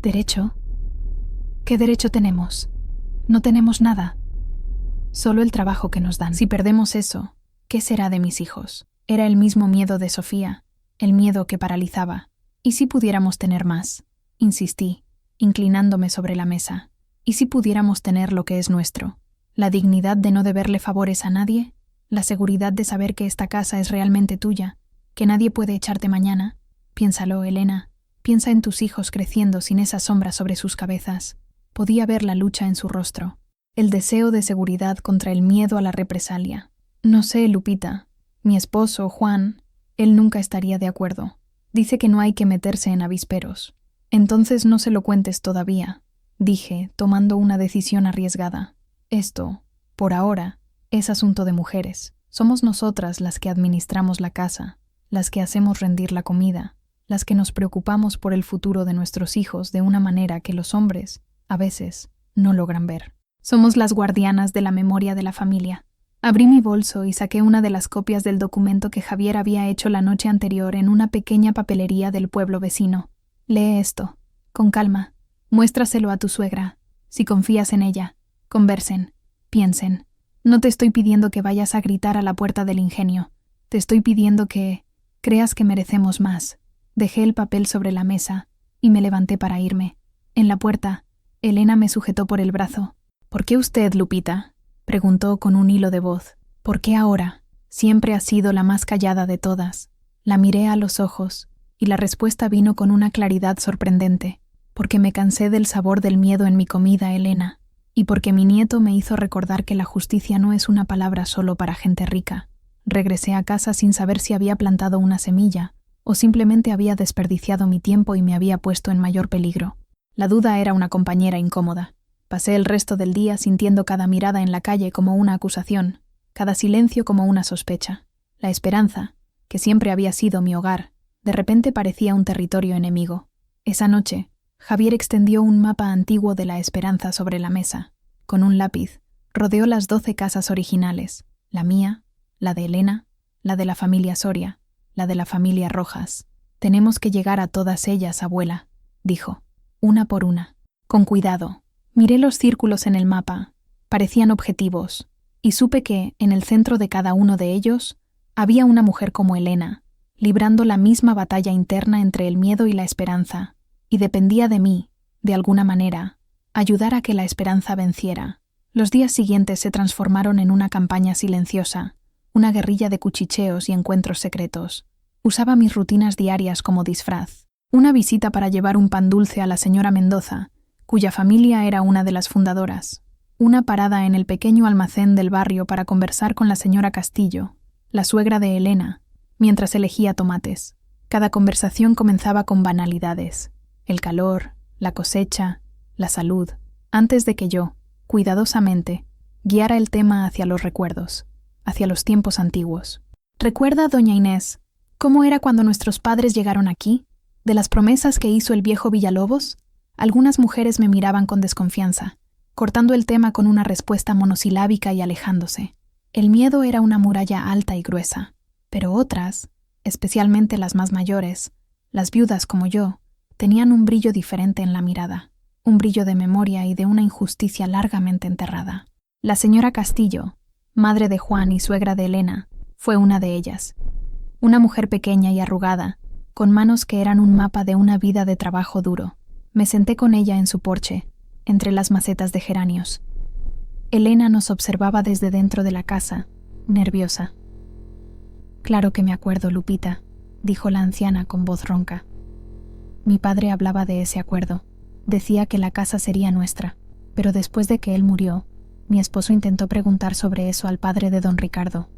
¿Derecho? ¿Qué derecho tenemos? No tenemos nada. Solo el trabajo que nos dan. Si perdemos eso, ¿qué será de mis hijos? Era el mismo miedo de Sofía, el miedo que paralizaba. ¿Y si pudiéramos tener más? Insistí, inclinándome sobre la mesa. ¿Y si pudiéramos tener lo que es nuestro? La dignidad de no deberle favores a nadie, la seguridad de saber que esta casa es realmente tuya, que nadie puede echarte mañana. Piénsalo, Elena. Piensa en tus hijos creciendo sin esa sombra sobre sus cabezas. Podía ver la lucha en su rostro, el deseo de seguridad contra el miedo a la represalia. No sé, Lupita. Mi esposo, Juan, él nunca estaría de acuerdo. Dice que no hay que meterse en avisperos. Entonces no se lo cuentes todavía, dije, tomando una decisión arriesgada. Esto, por ahora, es asunto de mujeres. Somos nosotras las que administramos la casa, las que hacemos rendir la comida, las que nos preocupamos por el futuro de nuestros hijos de una manera que los hombres, a veces, no logran ver. Somos las guardianas de la memoria de la familia. Abrí mi bolso y saqué una de las copias del documento que Javier había hecho la noche anterior en una pequeña papelería del pueblo vecino. Lee esto, con calma. Muéstraselo a tu suegra. Si confías en ella, conversen, piensen. No te estoy pidiendo que vayas a gritar a la puerta del ingenio. Te estoy pidiendo que creas que merecemos más. Dejé el papel sobre la mesa y me levanté para irme. En la puerta, Elena me sujetó por el brazo. ¿Por qué usted, Lupita?, preguntó con un hilo de voz. ¿Por qué ahora? Siempre ha sido la más callada de todas. La miré a los ojos y la respuesta vino con una claridad sorprendente. Porque me cansé del sabor del miedo en mi comida, Elena, y porque mi nieto me hizo recordar que la justicia no es una palabra solo para gente rica. Regresé a casa sin saber si había plantado una semilla o simplemente había desperdiciado mi tiempo y me había puesto en mayor peligro. La duda era una compañera incómoda. Pasé el resto del día sintiendo cada mirada en la calle como una acusación, cada silencio como una sospecha. La esperanza, que siempre había sido mi hogar, de repente parecía un territorio enemigo. Esa noche, Javier extendió un mapa antiguo de la esperanza sobre la mesa. Con un lápiz, rodeó las 12 casas originales, la mía, la de Elena, la de la familia Soria, la de la familia Rojas. Tenemos que llegar a todas ellas, abuela, dijo, una por una. Con cuidado. Miré los círculos en el mapa. Parecían objetivos, y supe que, en el centro de cada uno de ellos, había una mujer como Elena, librando la misma batalla interna entre el miedo y la esperanza, y dependía de mí, de alguna manera, ayudar a que la esperanza venciera. Los días siguientes se transformaron en una campaña silenciosa, una guerrilla de cuchicheos y encuentros secretos. Usaba mis rutinas diarias como disfraz. Una visita para llevar un pan dulce a la señora Mendoza, cuya familia era una de las fundadoras. Una parada en el pequeño almacén del barrio para conversar con la señora Castillo, la suegra de Elena, mientras elegía tomates. Cada conversación comenzaba con banalidades. El calor, la cosecha, la salud, antes de que yo, cuidadosamente, guiara el tema hacia los recuerdos, hacia los tiempos antiguos. ¿Recuerda, doña Inés, cómo era cuando nuestros padres llegaron aquí? ¿De las promesas que hizo el viejo Villalobos? Algunas mujeres me miraban con desconfianza, cortando el tema con una respuesta monosilábica y alejándose. El miedo era una muralla alta y gruesa, pero otras, especialmente las más mayores, las viudas como yo, tenían un brillo diferente en la mirada, un brillo de memoria y de una injusticia largamente enterrada. La señora Castillo, madre de Juan y suegra de Elena, fue una de ellas. Una mujer pequeña y arrugada, con manos que eran un mapa de una vida de trabajo duro. Me senté con ella en su porche, entre las macetas de geranios. Elena nos observaba desde dentro de la casa, nerviosa. «Claro que me acuerdo, Lupita», dijo la anciana con voz ronca. Mi padre hablaba de ese acuerdo. Decía que la casa sería nuestra, pero después de que él murió, mi esposo intentó preguntar sobre eso al padre de don Ricardo.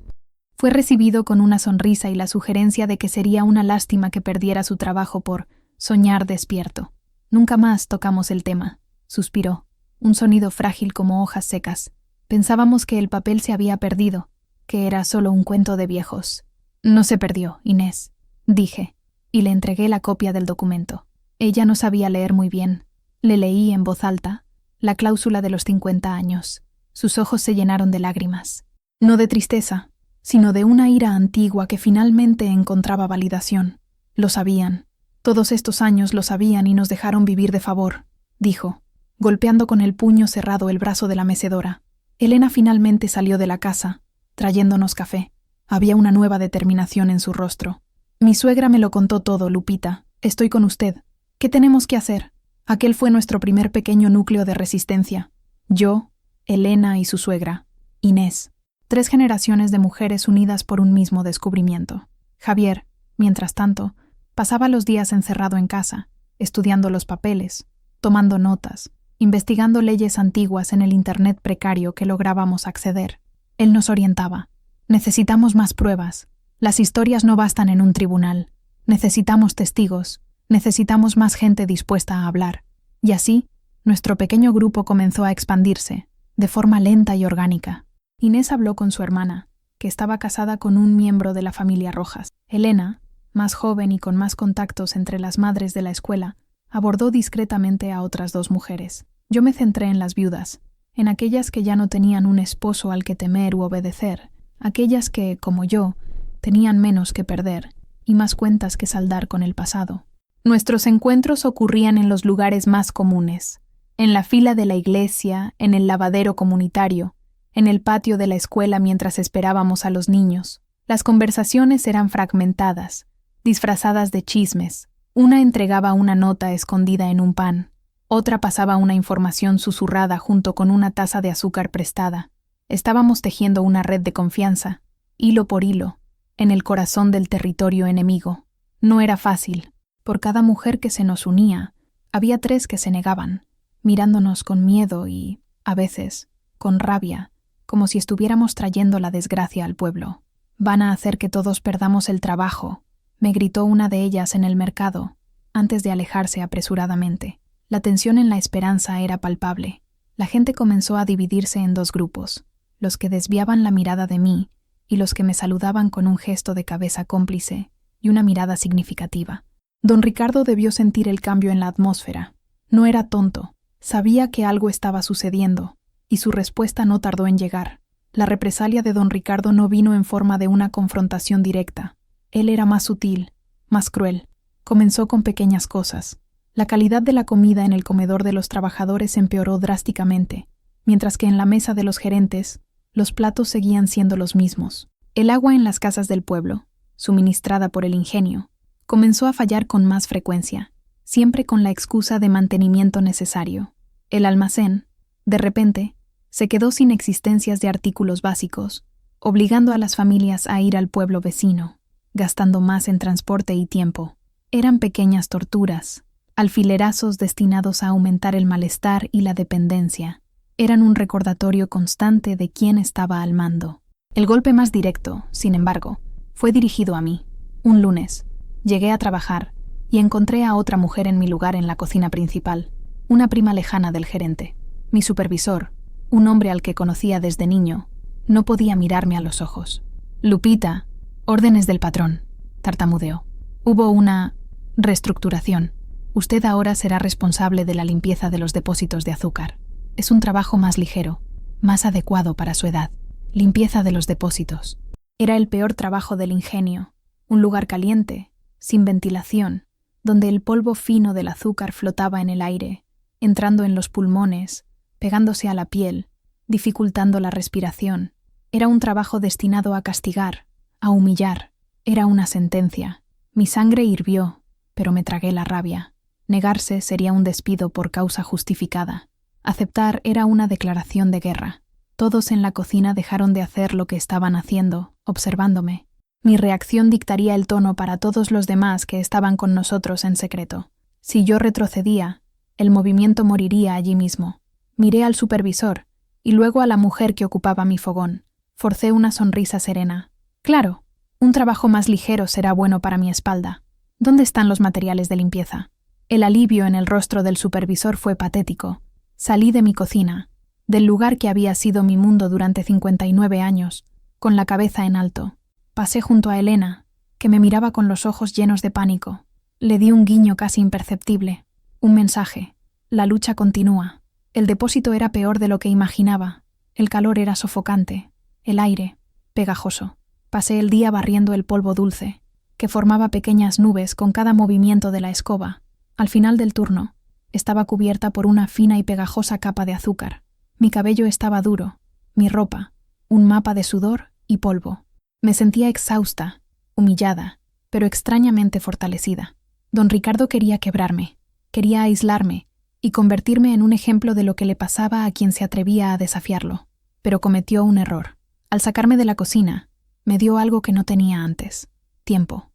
Fue recibido con una sonrisa y la sugerencia de que sería una lástima que perdiera su trabajo por soñar despierto. Nunca más tocamos el tema, suspiró, un sonido frágil como hojas secas. Pensábamos que el papel se había perdido, que era solo un cuento de viejos. No se perdió, Inés, dije, y le entregué la copia del documento. Ella no sabía leer muy bien. Le leí en voz alta la cláusula de los 50 años. Sus ojos se llenaron de lágrimas. No de tristeza, sino de una ira antigua que finalmente encontraba validación. Lo sabían. Todos estos años lo sabían y nos dejaron vivir de favor, dijo, golpeando con el puño cerrado el brazo de la mecedora. Elena finalmente salió de la casa, trayéndonos café. Había una nueva determinación en su rostro. Mi suegra me lo contó todo, Lupita. Estoy con usted. ¿Qué tenemos que hacer? Aquel fue nuestro primer pequeño núcleo de resistencia. Yo, Elena y su suegra, Inés. 3 generaciones de mujeres unidas por un mismo descubrimiento. Javier, mientras tanto, pasaba los días encerrado en casa, estudiando los papeles, tomando notas, investigando leyes antiguas en el Internet precario que lográbamos acceder. Él nos orientaba. Necesitamos más pruebas. Las historias no bastan en un tribunal. Necesitamos testigos. Necesitamos más gente dispuesta a hablar. Y así, nuestro pequeño grupo comenzó a expandirse, de forma lenta y orgánica. Inés habló con su hermana, que estaba casada con un miembro de la familia Rojas. Elena, más joven y con más contactos entre las madres de la escuela, abordó discretamente a otras 2 mujeres. Yo me centré en las viudas, en aquellas que ya no tenían un esposo al que temer u obedecer, aquellas que, como yo, tenían menos que perder y más cuentas que saldar con el pasado. Nuestros encuentros ocurrían en los lugares más comunes, en la fila de la iglesia, en el lavadero comunitario, en el patio de la escuela mientras esperábamos a los niños. Las conversaciones eran fragmentadas, disfrazadas de chismes. Una entregaba una nota escondida en un pan, otra pasaba una información susurrada junto con una taza de azúcar prestada. Estábamos tejiendo una red de confianza, hilo por hilo, en el corazón del territorio enemigo. No era fácil. Por cada mujer que se nos unía, había 3 que se negaban, mirándonos con miedo y, a veces, con rabia, como si estuviéramos trayendo la desgracia al pueblo. «Van a hacer que todos perdamos el trabajo», me gritó una de ellas en el mercado, antes de alejarse apresuradamente. La tensión en la esperanza era palpable. La gente comenzó a dividirse en 2 grupos, los que desviaban la mirada de mí y los que me saludaban con un gesto de cabeza cómplice y una mirada significativa. Don Ricardo debió sentir el cambio en la atmósfera. No era tonto, sabía que algo estaba sucediendo, y su respuesta no tardó en llegar. La represalia de don Ricardo no vino en forma de una confrontación directa. Él era más sutil, más cruel. Comenzó con pequeñas cosas. La calidad de la comida en el comedor de los trabajadores empeoró drásticamente, mientras que en la mesa de los gerentes, los platos seguían siendo los mismos. El agua en las casas del pueblo, suministrada por el ingenio, comenzó a fallar con más frecuencia, siempre con la excusa de mantenimiento necesario. El almacén, de repente, se quedó sin existencias de artículos básicos, obligando a las familias a ir al pueblo vecino, gastando más en transporte y tiempo. Eran pequeñas torturas, alfilerazos destinados a aumentar el malestar y la dependencia. Eran un recordatorio constante de quién estaba al mando. El golpe más directo, sin embargo, fue dirigido a mí. Un lunes, llegué a trabajar y encontré a otra mujer en mi lugar en la cocina principal, una prima lejana del gerente. Mi supervisor, un hombre al que conocía desde niño, no podía mirarme a los ojos. «Lupita, órdenes del patrón», tartamudeó. «Hubo una reestructuración. Usted ahora será responsable de la limpieza de los depósitos de azúcar. Es un trabajo más ligero, más adecuado para su edad. Limpieza de los depósitos». Era el peor trabajo del ingenio, un lugar caliente, sin ventilación, donde el polvo fino del azúcar flotaba en el aire, entrando en los pulmones, pegándose a la piel, dificultando la respiración. Era un trabajo destinado a castigar, a humillar. Era una sentencia. Mi sangre hirvió, pero me tragué la rabia. Negarse sería un despido por causa justificada. Aceptar era una declaración de guerra. Todos en la cocina dejaron de hacer lo que estaban haciendo, observándome. Mi reacción dictaría el tono para todos los demás que estaban con nosotros en secreto. Si yo retrocedía, el movimiento moriría allí mismo. Miré al supervisor y luego a la mujer que ocupaba mi fogón. Forcé una sonrisa serena. Claro, un trabajo más ligero será bueno para mi espalda. ¿Dónde están los materiales de limpieza? El alivio en el rostro del supervisor fue patético. Salí de mi cocina, del lugar que había sido mi mundo durante 59 años, con la cabeza en alto. Pasé junto a Elena, que me miraba con los ojos llenos de pánico. Le di un guiño casi imperceptible. Un mensaje. La lucha continúa. El depósito era peor de lo que imaginaba. El calor era sofocante. El aire, pegajoso. Pasé el día barriendo el polvo dulce, que formaba pequeñas nubes con cada movimiento de la escoba. Al final del turno, estaba cubierta por una fina y pegajosa capa de azúcar. Mi cabello estaba duro, mi ropa, un mapa de sudor y polvo. Me sentía exhausta, humillada, pero extrañamente fortalecida. Don Ricardo quería quebrarme, quería aislarme, y convertirme en un ejemplo de lo que le pasaba a quien se atrevía a desafiarlo. Pero cometió un error. Al sacarme de la cocina, me dio algo que no tenía antes. Tiempo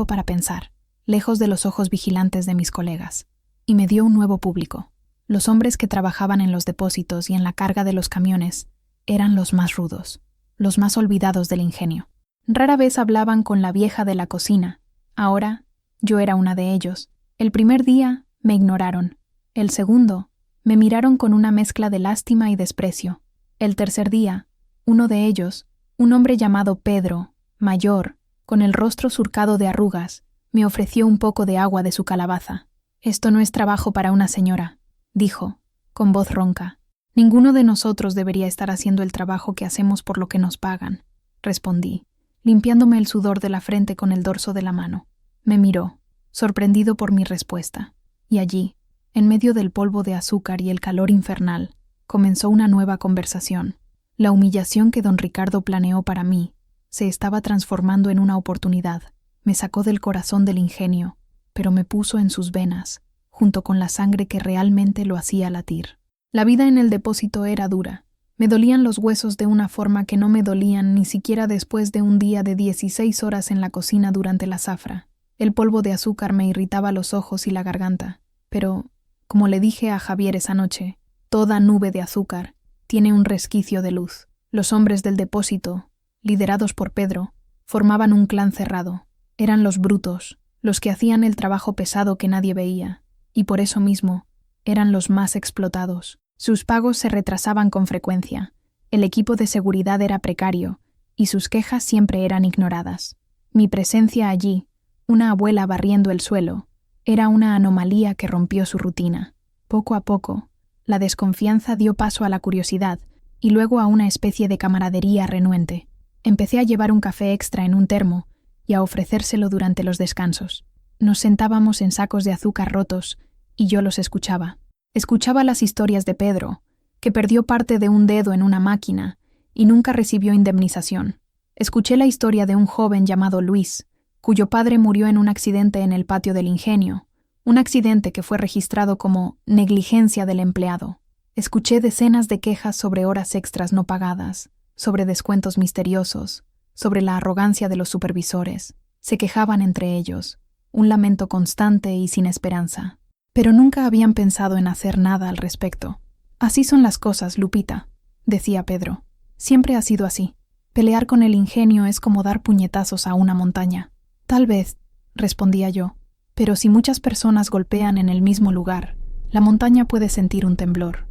para pensar, lejos de los ojos vigilantes de mis colegas. Y me dio un nuevo público. Los hombres que trabajaban en los depósitos y en la carga de los camiones eran los más rudos, los más olvidados del ingenio. Rara vez hablaban con la vieja de la cocina. Ahora, yo era una de ellos. El primer día, me ignoraron. El segundo, me miraron con una mezcla de lástima y desprecio. El tercer día, uno de ellos, un hombre llamado Pedro, mayor, con el rostro surcado de arrugas, me ofreció un poco de agua de su calabaza. «Esto no es trabajo para una señora», dijo, con voz ronca. «Ninguno de nosotros debería estar haciendo el trabajo que hacemos por lo que nos pagan», respondí, limpiándome el sudor de la frente con el dorso de la mano. Me miró, sorprendido por mi respuesta, y allí, en medio del polvo de azúcar y el calor infernal, comenzó una nueva conversación. La humillación que don Ricardo planeó para mí se estaba transformando en una oportunidad. Me sacó del corazón del ingenio, pero me puso en sus venas, junto con la sangre que realmente lo hacía latir. La vida en el depósito era dura. Me dolían los huesos de una forma que no me dolían ni siquiera después de un día de 16 horas en la cocina durante la zafra. El polvo de azúcar me irritaba los ojos y la garganta, pero, como le dije a Javier esa noche, toda nube de azúcar tiene un resquicio de luz. Los hombres del depósito, liderados por Pedro, formaban un clan cerrado. Eran los brutos, los que hacían el trabajo pesado que nadie veía, y por eso mismo eran los más explotados. Sus pagos se retrasaban con frecuencia, el equipo de seguridad era precario, y sus quejas siempre eran ignoradas. Mi presencia allí, una abuela barriendo el suelo, era una anomalía que rompió su rutina. Poco a poco, la desconfianza dio paso a la curiosidad y luego a una especie de camaradería renuente. Empecé a llevar un café extra en un termo y a ofrecérselo durante los descansos. Nos sentábamos en sacos de azúcar rotos y yo los escuchaba. Escuchaba las historias de Pedro, que perdió parte de un dedo en una máquina y nunca recibió indemnización. Escuché la historia de un joven llamado Luis, cuyo padre murió en un accidente en el patio del ingenio, un accidente que fue registrado como negligencia del empleado. Escuché decenas de quejas sobre horas extras no pagadas, sobre descuentos misteriosos, sobre la arrogancia de los supervisores. Se quejaban entre ellos, un lamento constante y sin esperanza. Pero nunca habían pensado en hacer nada al respecto. «Así son las cosas, Lupita», decía Pedro. «Siempre ha sido así. Pelear con el ingenio es como dar puñetazos a una montaña». «Tal vez», respondía yo, «pero si muchas personas golpean en el mismo lugar, la montaña puede sentir un temblor».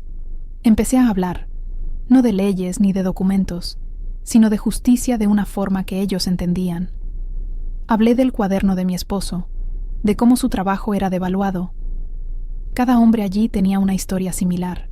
Empecé a hablar, no de leyes ni de documentos, sino de justicia de una forma que ellos entendían. Hablé del cuaderno de mi esposo, de cómo su trabajo era devaluado. Cada hombre allí tenía una historia similar.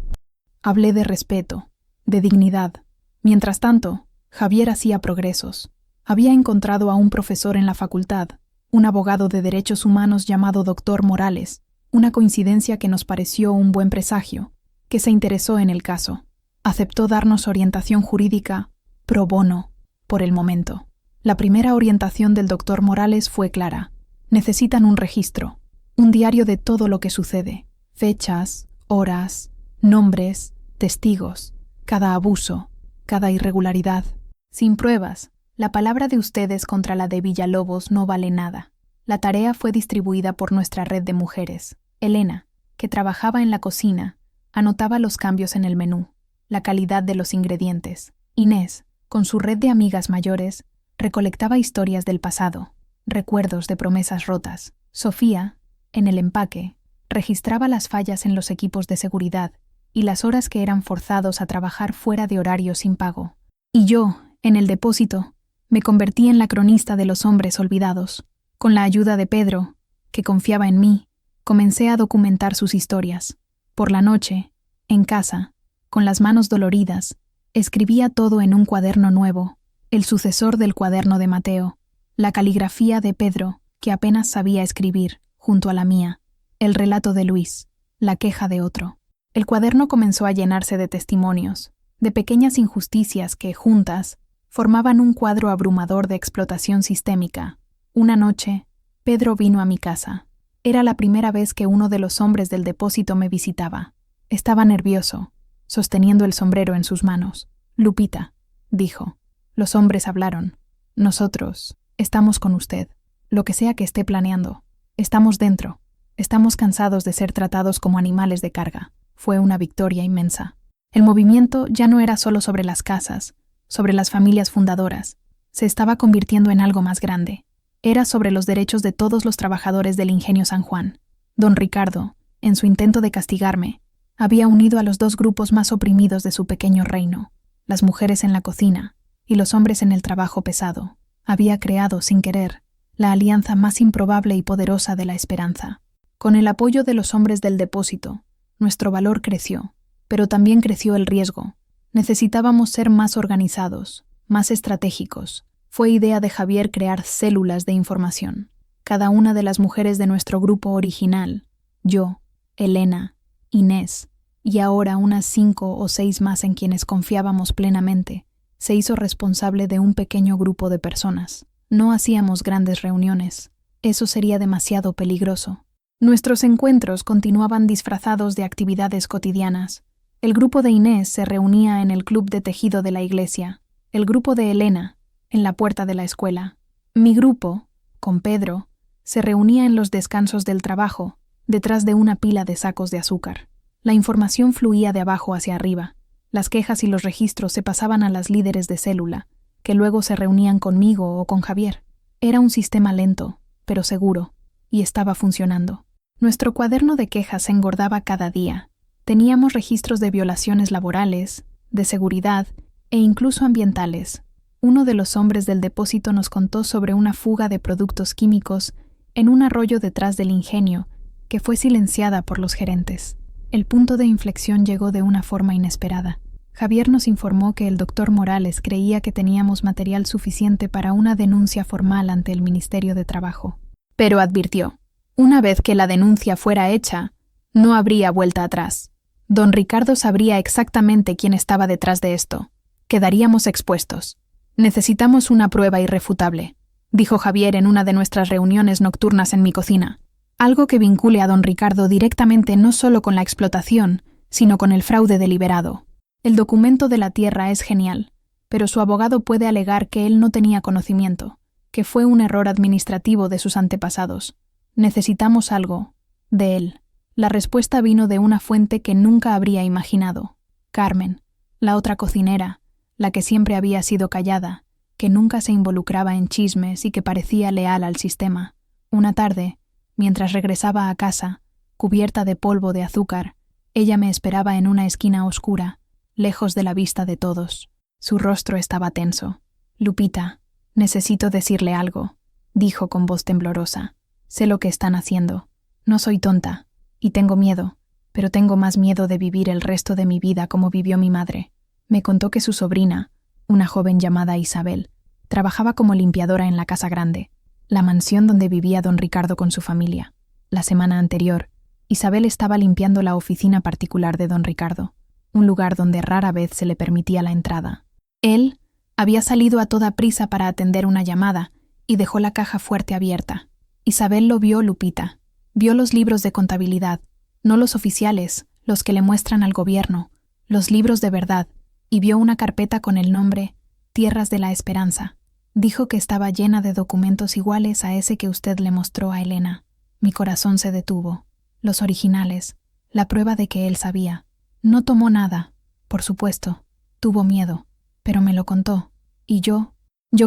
Hablé de respeto, de dignidad. Mientras tanto, Javier hacía progresos. Había encontrado a un profesor en la facultad, un abogado de derechos humanos llamado Dr. Morales, una coincidencia que nos pareció un buen presagio, que se interesó en el caso. Aceptó darnos orientación jurídica pro bono, por el momento. La primera orientación del Dr. Morales fue clara. Necesitan un registro, un diario de todo lo que sucede, fechas, horas, nombres, testigos, cada abuso, cada irregularidad. Sin pruebas, la palabra de ustedes contra la de Villalobos no vale nada. La tarea fue distribuida por nuestra red de mujeres. Elena, que trabajaba en la cocina, anotaba los cambios en el menú, la calidad de los ingredientes. Inés, con su red de amigas mayores, recolectaba historias del pasado, recuerdos de promesas rotas. Sofía, en el empaque, registraba las fallas en los equipos de seguridad y las horas que eran forzados a trabajar fuera de horario sin pago. Y yo, en el depósito, me convertí en la cronista de los hombres olvidados. Con la ayuda de Pedro, que confiaba en mí, comencé a documentar sus historias. Por la noche, en casa, con las manos doloridas, escribía todo en un cuaderno nuevo, el sucesor del cuaderno de Mateo, la caligrafía de Pedro, que apenas sabía escribir, junto a la mía, el relato de Luis, la queja de otro. El cuaderno comenzó a llenarse de testimonios, de pequeñas injusticias que, juntas, formaban un cuadro abrumador de explotación sistémica. Una noche, Pedro vino a mi casa. Era la primera vez que uno de los hombres del depósito me visitaba. Estaba nervioso, sosteniendo el sombrero en sus manos. «Lupita», dijo. Los hombres hablaron. «Nosotros estamos con usted, lo que sea que esté planeando. Estamos dentro. Estamos cansados de ser tratados como animales de carga». Fue una victoria inmensa. El movimiento ya no era solo sobre las casas, sobre las familias fundadoras. Se estaba convirtiendo en algo más grande. Era sobre los derechos de todos los trabajadores del Ingenio San Juan. Don Ricardo, en su intento de castigarme, había unido a los dos grupos más oprimidos de su pequeño reino, las mujeres en la cocina y los hombres en el trabajo pesado. Había creado, sin querer, la alianza más improbable y poderosa de la esperanza. Con el apoyo de los hombres del depósito, nuestro valor creció, pero también creció el riesgo. Necesitábamos ser más organizados, más estratégicos. Fue idea de Javier crear células de información. Cada una de las mujeres de nuestro grupo original, yo, Elena, Inés, y ahora unas 5 o 6 más en quienes confiábamos plenamente, se hizo responsable de un pequeño grupo de personas. No hacíamos grandes reuniones. Eso sería demasiado peligroso. Nuestros encuentros continuaban disfrazados de actividades cotidianas. El grupo de Inés se reunía en el club de tejido de la iglesia. El grupo de Elena, en la puerta de la escuela. Mi grupo, con Pedro, se reunía en los descansos del trabajo, detrás de una pila de sacos de azúcar. La información fluía de abajo hacia arriba. Las quejas y los registros se pasaban a las líderes de célula, que luego se reunían conmigo o con Javier. Era un sistema lento, pero seguro, y estaba funcionando. Nuestro cuaderno de quejas se engordaba cada día. Teníamos registros de violaciones laborales, de seguridad e incluso ambientales. Uno de los hombres del depósito nos contó sobre una fuga de productos químicos en un arroyo detrás del ingenio, que fue silenciada por los gerentes. El punto de inflexión llegó de una forma inesperada. Javier nos informó que el doctor Morales creía que teníamos material suficiente para una denuncia formal ante el Ministerio de Trabajo. Pero advirtió, una vez que la denuncia fuera hecha, no habría vuelta atrás. Don Ricardo sabría exactamente quién estaba detrás de esto. Quedaríamos expuestos. Necesitamos una prueba irrefutable, dijo Javier en una de nuestras reuniones nocturnas en mi cocina. Algo que vincule a don Ricardo directamente no solo con la explotación, sino con el fraude deliberado. El documento de la tierra es genial, pero su abogado puede alegar que él no tenía conocimiento, que fue un error administrativo de sus antepasados. Necesitamos algo, de él. La respuesta vino de una fuente que nunca habría imaginado. Carmen, la otra cocinera, la que siempre había sido callada, que nunca se involucraba en chismes y que parecía leal al sistema. Una tarde, mientras regresaba a casa, cubierta de polvo de azúcar, ella me esperaba en una esquina oscura, lejos de la vista de todos. Su rostro estaba tenso. «Lupita, necesito decirle algo», dijo con voz temblorosa. «Sé lo que están haciendo. No soy tonta, y tengo miedo, pero tengo más miedo de vivir el resto de mi vida como vivió mi madre». Me contó que su sobrina, una joven llamada Isabel, trabajaba como limpiadora en la Casa Grande, la mansión donde vivía don Ricardo con su familia. La semana anterior, Isabel estaba limpiando la oficina particular de don Ricardo, un lugar donde rara vez se le permitía la entrada. Él había salido a toda prisa para atender una llamada y dejó la caja fuerte abierta. Isabel lo vio, Lupita. Vio los libros de contabilidad, no los oficiales, los que le muestran al gobierno, los libros de verdad, y vio una carpeta con el nombre Tierras de la Esperanza. Dijo que estaba llena de documentos iguales a ese que usted le mostró a Elena. Mi corazón se detuvo. Los originales, la prueba de que él sabía. No tomó nada, por supuesto. Tuvo miedo, pero me lo contó. Y yo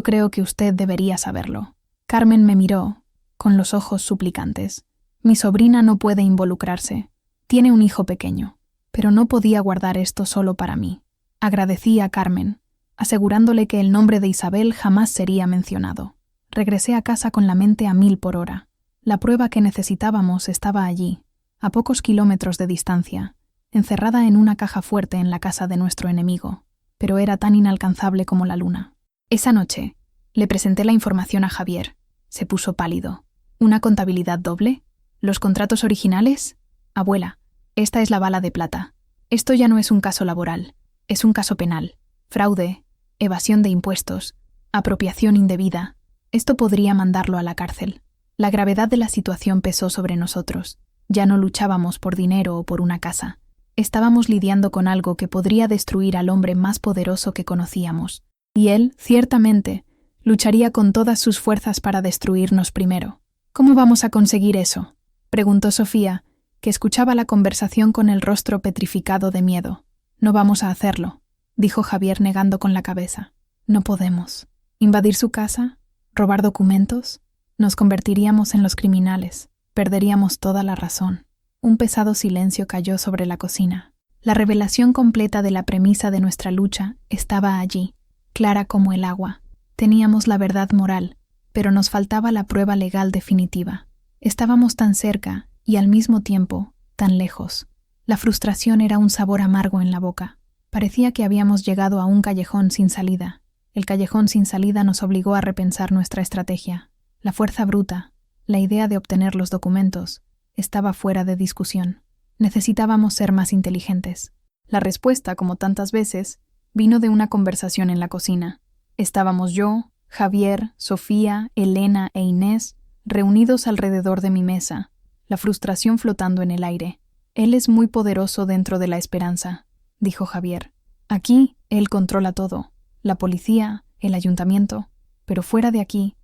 creo que usted debería saberlo. Carmen me miró, con los ojos suplicantes. Mi sobrina no puede involucrarse. Tiene un hijo pequeño, pero no podía guardar esto solo para mí. Agradecí a Carmen, asegurándole que el nombre de Isabel jamás sería mencionado. Regresé a casa con la mente a 1000 por hora. La prueba que necesitábamos estaba allí, a pocos kilómetros de distancia, encerrada en una caja fuerte en la casa de nuestro enemigo, pero era tan inalcanzable como la luna. Esa noche, le presenté la información a Javier. Se puso pálido. ¿Una contabilidad doble? ¿Los contratos originales? Abuela, esta es la bala de plata. Esto ya no es un caso laboral. Es un caso penal. Fraude, evasión de impuestos, apropiación indebida. Esto podría mandarlo a la cárcel. La gravedad de la situación pesó sobre nosotros. Ya no luchábamos por dinero o por una casa. Estábamos lidiando con algo que podría destruir al hombre más poderoso que conocíamos. Y él, ciertamente, lucharía con todas sus fuerzas para destruirnos primero. ¿Cómo vamos a conseguir eso?, preguntó Sofía, que escuchaba la conversación con el rostro petrificado de miedo. No vamos a hacerlo, dijo Javier negando con la cabeza. No podemos. ¿Invadir su casa? ¿Robar documentos? Nos convertiríamos en los criminales. Perderíamos toda la razón. Un pesado silencio cayó sobre la cocina. La revelación completa de la premisa de nuestra lucha estaba allí, clara como el agua. Teníamos la verdad moral, pero nos faltaba la prueba legal definitiva. Estábamos tan cerca y al mismo tiempo tan lejos. La frustración era un sabor amargo en la boca. Parecía que habíamos llegado a un callejón sin salida. El callejón sin salida nos obligó a repensar nuestra estrategia. La fuerza bruta, la idea de obtener los documentos, estaba fuera de discusión. Necesitábamos ser más inteligentes. La respuesta, como tantas veces, vino de una conversación en la cocina. Estábamos yo, Javier, Sofía, Elena e Inés reunidos alrededor de mi mesa, la frustración flotando en el aire. Él es muy poderoso dentro de la esperanza, dijo Javier. Aquí, él controla todo, la policía, el ayuntamiento, pero fuera de aquí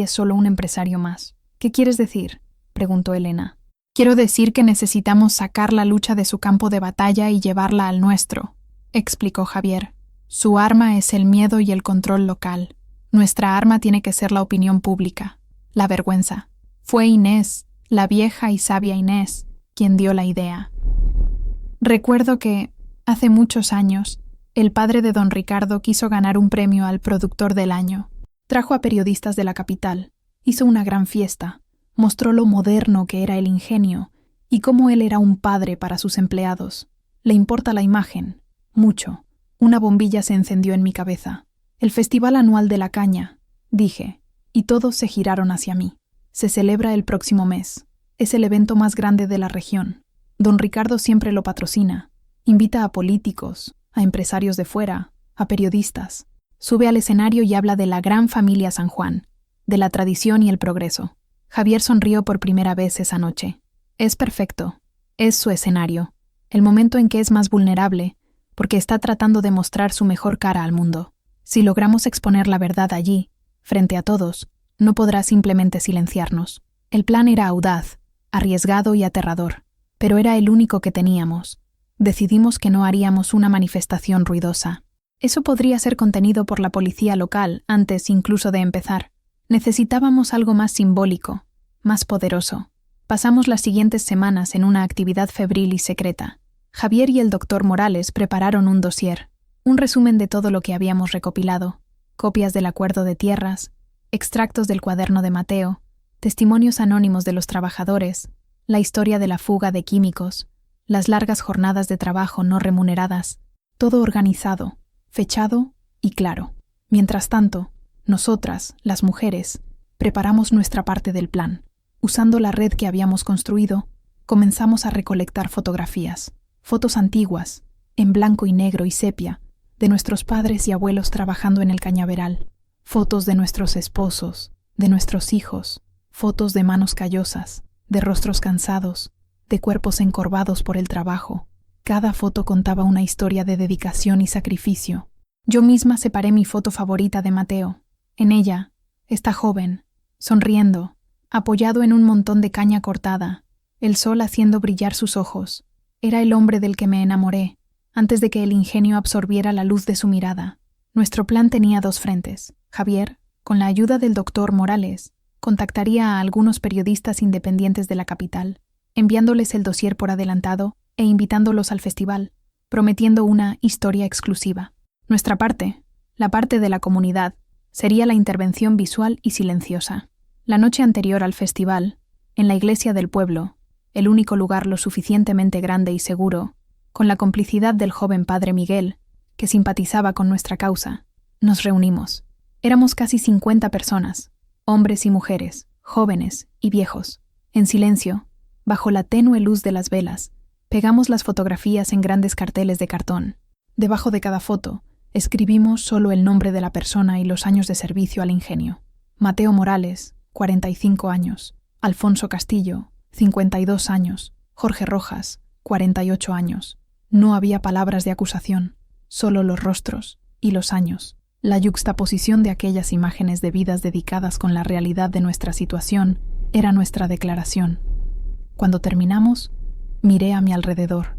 es solo un empresario más. ¿Qué quieres decir?, preguntó Elena. Quiero decir que necesitamos sacar la lucha de su campo de batalla y llevarla al nuestro, explicó Javier. Su arma es el miedo y el control local. Nuestra arma tiene que ser la opinión pública, la vergüenza. Fue Inés, la vieja y sabia Inés, quien dio la idea. Recuerdo que, hace muchos años, el padre de don Ricardo quiso ganar un premio al productor del año. Trajo a periodistas de la capital, hizo una gran fiesta, mostró lo moderno que era el ingenio y cómo él era un padre para sus empleados. Le importa la imagen, mucho. Una bombilla se encendió en mi cabeza. El Festival Anual de la Caña, dije, y todos se giraron hacia mí. Se celebra el próximo mes. Es el evento más grande de la región. Don Ricardo siempre lo patrocina. Invita a políticos, a empresarios de fuera, a periodistas. Sube al escenario y habla de la gran familia San Juan, de la tradición y el progreso. Javier sonrió por primera vez esa noche. Es perfecto. Es su escenario. El momento en que es más vulnerable, porque está tratando de mostrar su mejor cara al mundo. Si logramos exponer la verdad allí, frente a todos, no podrá simplemente silenciarnos. El plan era audaz, arriesgado y aterrador, pero era el único que teníamos. Decidimos que no haríamos una manifestación ruidosa. Eso podría ser contenido por la policía local antes incluso de empezar. Necesitábamos algo más simbólico, más poderoso. Pasamos las siguientes semanas en una actividad febril y secreta. Javier y el doctor Morales prepararon un dossier, un resumen de todo lo que habíamos recopilado, copias del acuerdo de tierras, extractos del cuaderno de Mateo, testimonios anónimos de los trabajadores, la historia de la fuga de químicos, las largas jornadas de trabajo no remuneradas, todo organizado, fechado y claro. Mientras tanto, nosotras, las mujeres, preparamos nuestra parte del plan. Usando la red que habíamos construido, comenzamos a recolectar fotografías, fotos antiguas, en blanco y negro y sepia, de nuestros padres y abuelos trabajando en el cañaveral, fotos de nuestros esposos, de nuestros hijos, fotos de manos callosas, de rostros cansados, de cuerpos encorvados por el trabajo. Cada foto contaba una historia de dedicación y sacrificio. Yo misma separé mi foto favorita de Mateo. En ella, está joven, sonriendo, apoyado en un montón de caña cortada, el sol haciendo brillar sus ojos. Era el hombre del que me enamoré, antes de que el ingenio absorbiera la luz de su mirada. Nuestro plan tenía dos frentes. Javier, con la ayuda del doctor Morales, contactaría a algunos periodistas independientes de la capital, enviándoles el dossier por adelantado e invitándolos al festival, prometiendo una historia exclusiva. Nuestra parte, la parte de la comunidad, sería la intervención visual y silenciosa. La noche anterior al festival, en la iglesia del pueblo, el único lugar lo suficientemente grande y seguro, con la complicidad del joven padre Miguel, que simpatizaba con nuestra causa, nos reunimos. Éramos casi 50 personas, hombres y mujeres, jóvenes y viejos. En silencio, bajo la tenue luz de las velas, pegamos las fotografías en grandes carteles de cartón. Debajo de cada foto, escribimos solo el nombre de la persona y los años de servicio al ingenio. Mateo Morales, 45 años. Alfonso Castillo, 52 años. Jorge Rojas, 48 años. No había palabras de acusación, solo los rostros y los años. La yuxtaposición de aquellas imágenes de vidas dedicadas con la realidad de nuestra situación era nuestra declaración. Cuando terminamos, miré a mi alrededor.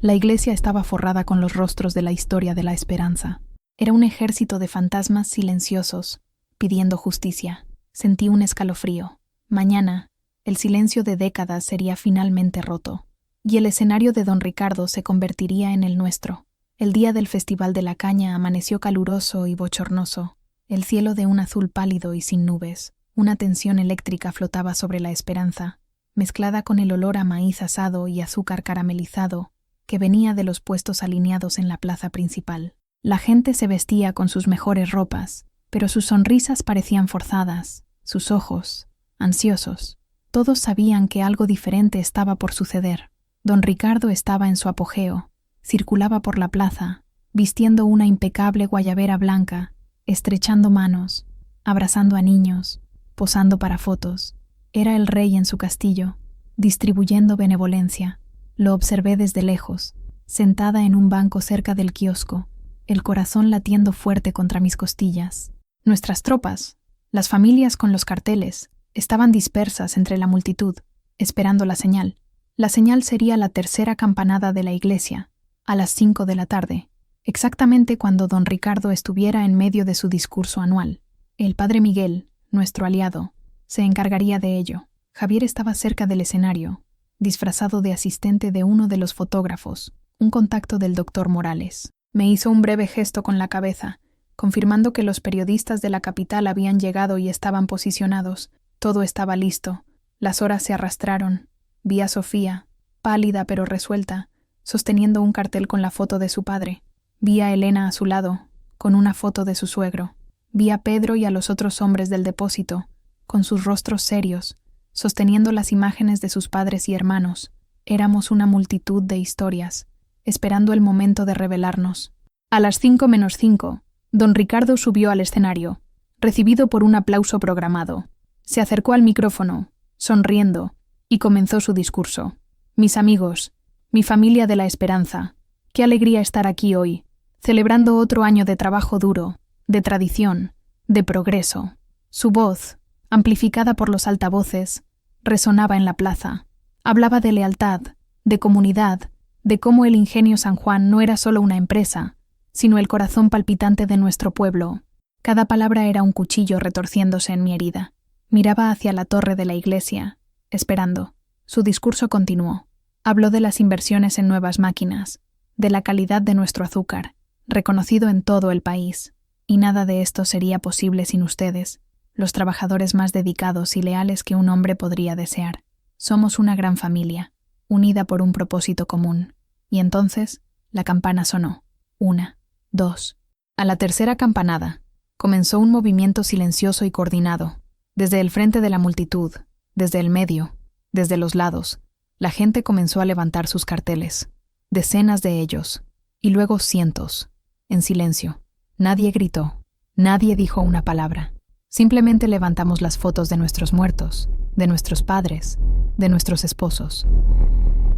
La iglesia estaba forrada con los rostros de la historia de la esperanza. Era un ejército de fantasmas silenciosos, pidiendo justicia. Sentí un escalofrío. Mañana, el silencio de décadas sería finalmente roto, y el escenario de don Ricardo se convertiría en el nuestro. El día del Festival de la Caña amaneció caluroso y bochornoso, el cielo de un azul pálido y sin nubes. Una tensión eléctrica flotaba sobre la esperanza, mezclada con el olor a maíz asado y azúcar caramelizado que venía de los puestos alineados en la plaza principal. La gente se vestía con sus mejores ropas, pero sus sonrisas parecían forzadas, sus ojos, ansiosos. Todos sabían que algo diferente estaba por suceder. Don Ricardo estaba en su apogeo. Circulaba por la plaza, vistiendo una impecable guayabera blanca, estrechando manos, abrazando a niños, posando para fotos. Era el rey en su castillo, distribuyendo benevolencia. Lo observé desde lejos, sentada en un banco cerca del kiosco, el corazón latiendo fuerte contra mis costillas. Nuestras tropas, las familias con los carteles, estaban dispersas entre la multitud, esperando la señal. La señal sería la tercera campanada de la iglesia, a las 5 de la tarde, exactamente cuando don Ricardo estuviera en medio de su discurso anual. El padre Miguel, nuestro aliado, se encargaría de ello. Javier estaba cerca del escenario, disfrazado de asistente de uno de los fotógrafos, un contacto del doctor Morales. Me hizo un breve gesto con la cabeza, confirmando que los periodistas de la capital habían llegado y estaban posicionados. Todo estaba listo. Las horas se arrastraron. Vi a Sofía, pálida pero resuelta, sosteniendo un cartel con la foto de su padre. Vi a Elena a su lado, con una foto de su suegro. Vi a Pedro y a los otros hombres del depósito, con sus rostros serios, sosteniendo las imágenes de sus padres y hermanos. Éramos una multitud de historias, esperando el momento de revelarnos. A las 5:05, don Ricardo subió al escenario, recibido por un aplauso programado. Se acercó al micrófono, sonriendo, y comenzó su discurso. Mis amigos, mi familia de la esperanza, qué alegría estar aquí hoy, celebrando otro año de trabajo duro, de tradición, de progreso. Su voz, amplificada por los altavoces, resonaba en la plaza. Hablaba de lealtad, de comunidad, de cómo el Ingenio San Juan no era solo una empresa, sino el corazón palpitante de nuestro pueblo. Cada palabra era un cuchillo retorciéndose en mi herida. Miraba hacia la torre de la iglesia, esperando. Su discurso continuó. Habló de las inversiones en nuevas máquinas, de la calidad de nuestro azúcar, reconocido en todo el país. Y nada de esto sería posible sin ustedes, los trabajadores más dedicados y leales que un hombre podría desear. Somos una gran familia, unida por un propósito común. Y entonces, la campana sonó. 1, 2. A la tercera campanada, comenzó un movimiento silencioso y coordinado. Desde el frente de la multitud, desde el medio, desde los lados, la gente comenzó a levantar sus carteles. Decenas de ellos, y luego cientos, en silencio. Nadie gritó, nadie dijo una palabra. Simplemente levantamos las fotos de nuestros muertos, de nuestros padres, de nuestros esposos.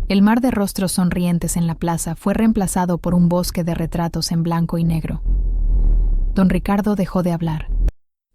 El mar de rostros sonrientes en la plaza fue reemplazado por un bosque de retratos en blanco y negro. Don Ricardo dejó de hablar.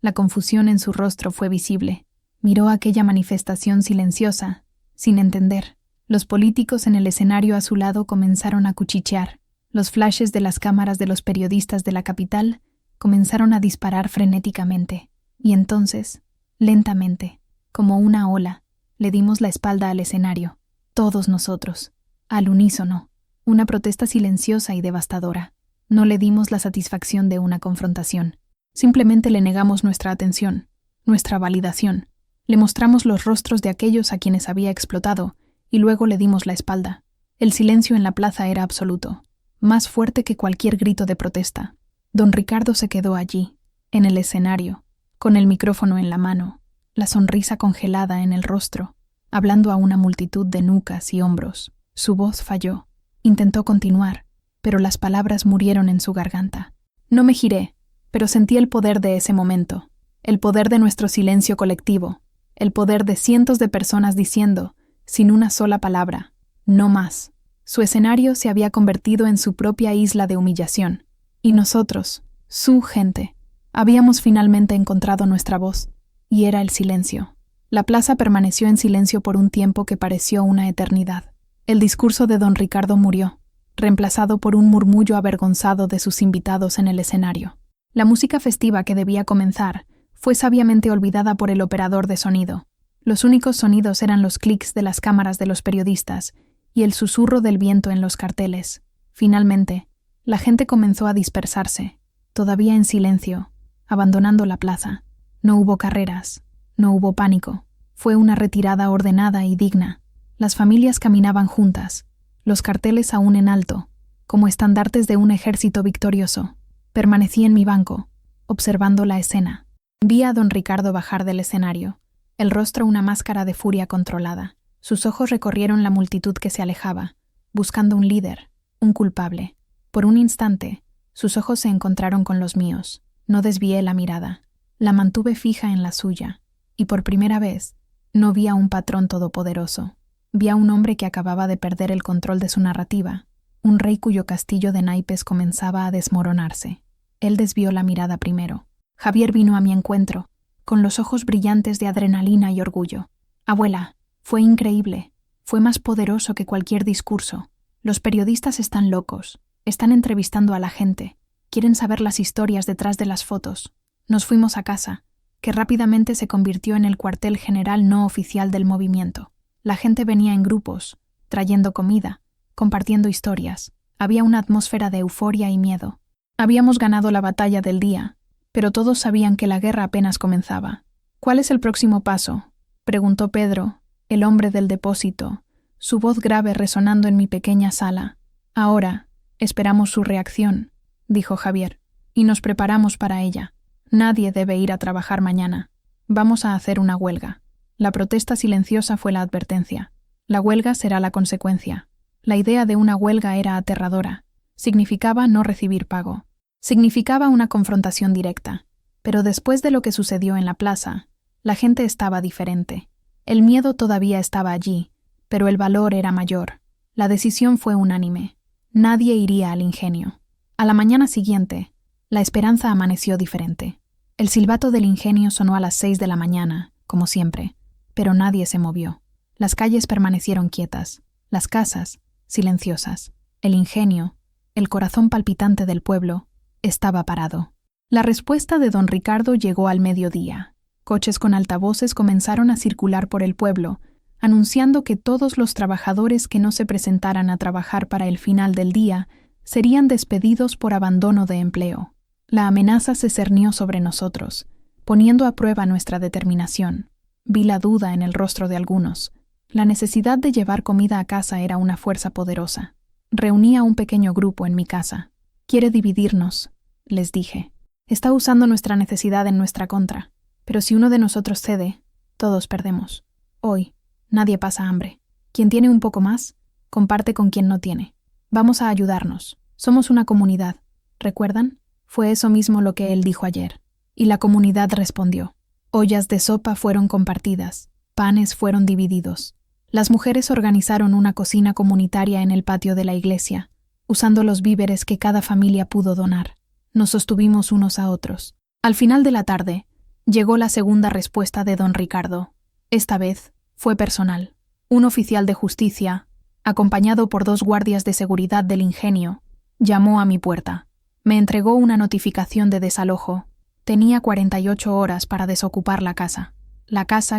La confusión en su rostro fue visible. Miró aquella manifestación silenciosa, sin entender. Los políticos en el escenario a su lado comenzaron a cuchichear. Los flashes de las cámaras de los periodistas de la capital comenzaron a disparar frenéticamente. Y entonces, lentamente, como una ola, le dimos la espalda al escenario. Todos nosotros, al unísono, una protesta silenciosa y devastadora. No le dimos la satisfacción de una confrontación. Simplemente le negamos nuestra atención, nuestra validación. Le mostramos los rostros de aquellos a quienes había explotado y luego le dimos la espalda. El silencio en la plaza era absoluto, más fuerte que cualquier grito de protesta. Don Ricardo se quedó allí, en el escenario, con el micrófono en la mano, la sonrisa congelada en el rostro, hablando a una multitud de nucas y hombros. Su voz falló. Intentó continuar, pero las palabras murieron en su garganta. No me giré, pero sentí el poder de ese momento. el poder de nuestro silencio colectivo, el poder de cientos de personas diciendo, sin una sola palabra, no más. Su escenario se había convertido en su propia isla de humillación, y nosotros, su gente, habíamos finalmente encontrado nuestra voz, y era el silencio. La plaza permaneció en silencio por un tiempo que pareció una eternidad. El discurso de don Ricardo murió, reemplazado por un murmullo avergonzado de sus invitados en el escenario. La música festiva que debía comenzar fue sabiamente olvidada por el operador de sonido. Los únicos sonidos eran los clics de las cámaras de los periodistas y el susurro del viento en los carteles. Finalmente, la gente comenzó a dispersarse, todavía en silencio, abandonando la plaza. No hubo carreras, no hubo pánico. Fue una retirada ordenada y digna. Las familias caminaban juntas, los carteles aún en alto, como estandartes de un ejército victorioso. Permanecí en mi banco, observando la escena. Vi a don Ricardo bajar del escenario, el rostro una máscara de furia controlada. Sus ojos recorrieron la multitud que se alejaba, buscando un líder, un culpable. Por un instante, sus ojos se encontraron con los míos. No desvié la mirada. La mantuve fija en la suya, y por primera vez, no vi a un patrón todopoderoso. Vi a un hombre que acababa de perder el control de su narrativa, un rey cuyo castillo de naipes comenzaba a desmoronarse. Él desvió la mirada primero. Javier vino a mi encuentro, con los ojos brillantes de adrenalina y orgullo. Abuela, fue increíble. Fue más poderoso que cualquier discurso. Los periodistas están locos. Están entrevistando a la gente. Quieren saber las historias detrás de las fotos. Nos fuimos a casa, que rápidamente se convirtió en el cuartel general no oficial del movimiento. La gente venía en grupos, trayendo comida, compartiendo historias. Había una atmósfera de euforia y miedo. Habíamos ganado la batalla del día, pero todos sabían que la guerra apenas comenzaba. ¿Cuál es el próximo paso?, preguntó Pedro, el hombre del depósito, su voz grave resonando en mi pequeña sala. Ahora, esperamos su reacción, dijo Javier, y nos preparamos para ella. Nadie debe ir a trabajar mañana. Vamos a hacer una huelga. La protesta silenciosa fue la advertencia. La huelga será la consecuencia. La idea de una huelga era aterradora. Significaba no recibir pago. Significaba una confrontación directa. Pero después de lo que sucedió en la plaza, la gente estaba diferente. El miedo todavía estaba allí, pero el valor era mayor. La decisión fue unánime. Nadie iría al ingenio. A la mañana siguiente, la esperanza amaneció diferente. El silbato del ingenio sonó a las 6 de la mañana, como siempre, pero nadie se movió. Las calles permanecieron quietas, las casas, silenciosas. El ingenio, el corazón palpitante del pueblo, estaba parado. La respuesta de don Ricardo llegó al mediodía. Coches con altavoces comenzaron a circular por el pueblo, anunciando que todos los trabajadores que no se presentaran a trabajar para el final del día serían despedidos por abandono de empleo. La amenaza se cernió sobre nosotros, poniendo a prueba nuestra determinación. Vi la duda en el rostro de algunos. La necesidad de llevar comida a casa era una fuerza poderosa. Reuní a un pequeño grupo en mi casa. Quiere dividirnos, les dije. Está usando nuestra necesidad en nuestra contra. Pero si uno de nosotros cede, todos perdemos. Hoy, nadie pasa hambre. Quien tiene un poco más, comparte con quien no tiene. Vamos a ayudarnos. Somos una comunidad. ¿Recuerdan? Fue eso mismo lo que él dijo ayer. Y la comunidad respondió. Ollas de sopa fueron compartidas. Panes fueron divididos. Las mujeres organizaron una cocina comunitaria en el patio de la iglesia, usando los víveres que cada familia pudo donar. Nos sostuvimos unos a otros. Al final de la tarde, llegó la segunda respuesta de don Ricardo. Esta vez fue personal. Un oficial de justicia, acompañado por 2 guardias de seguridad del ingenio, llamó a mi puerta. Me entregó una notificación de desalojo. Tenía 48 horas para desocupar la casa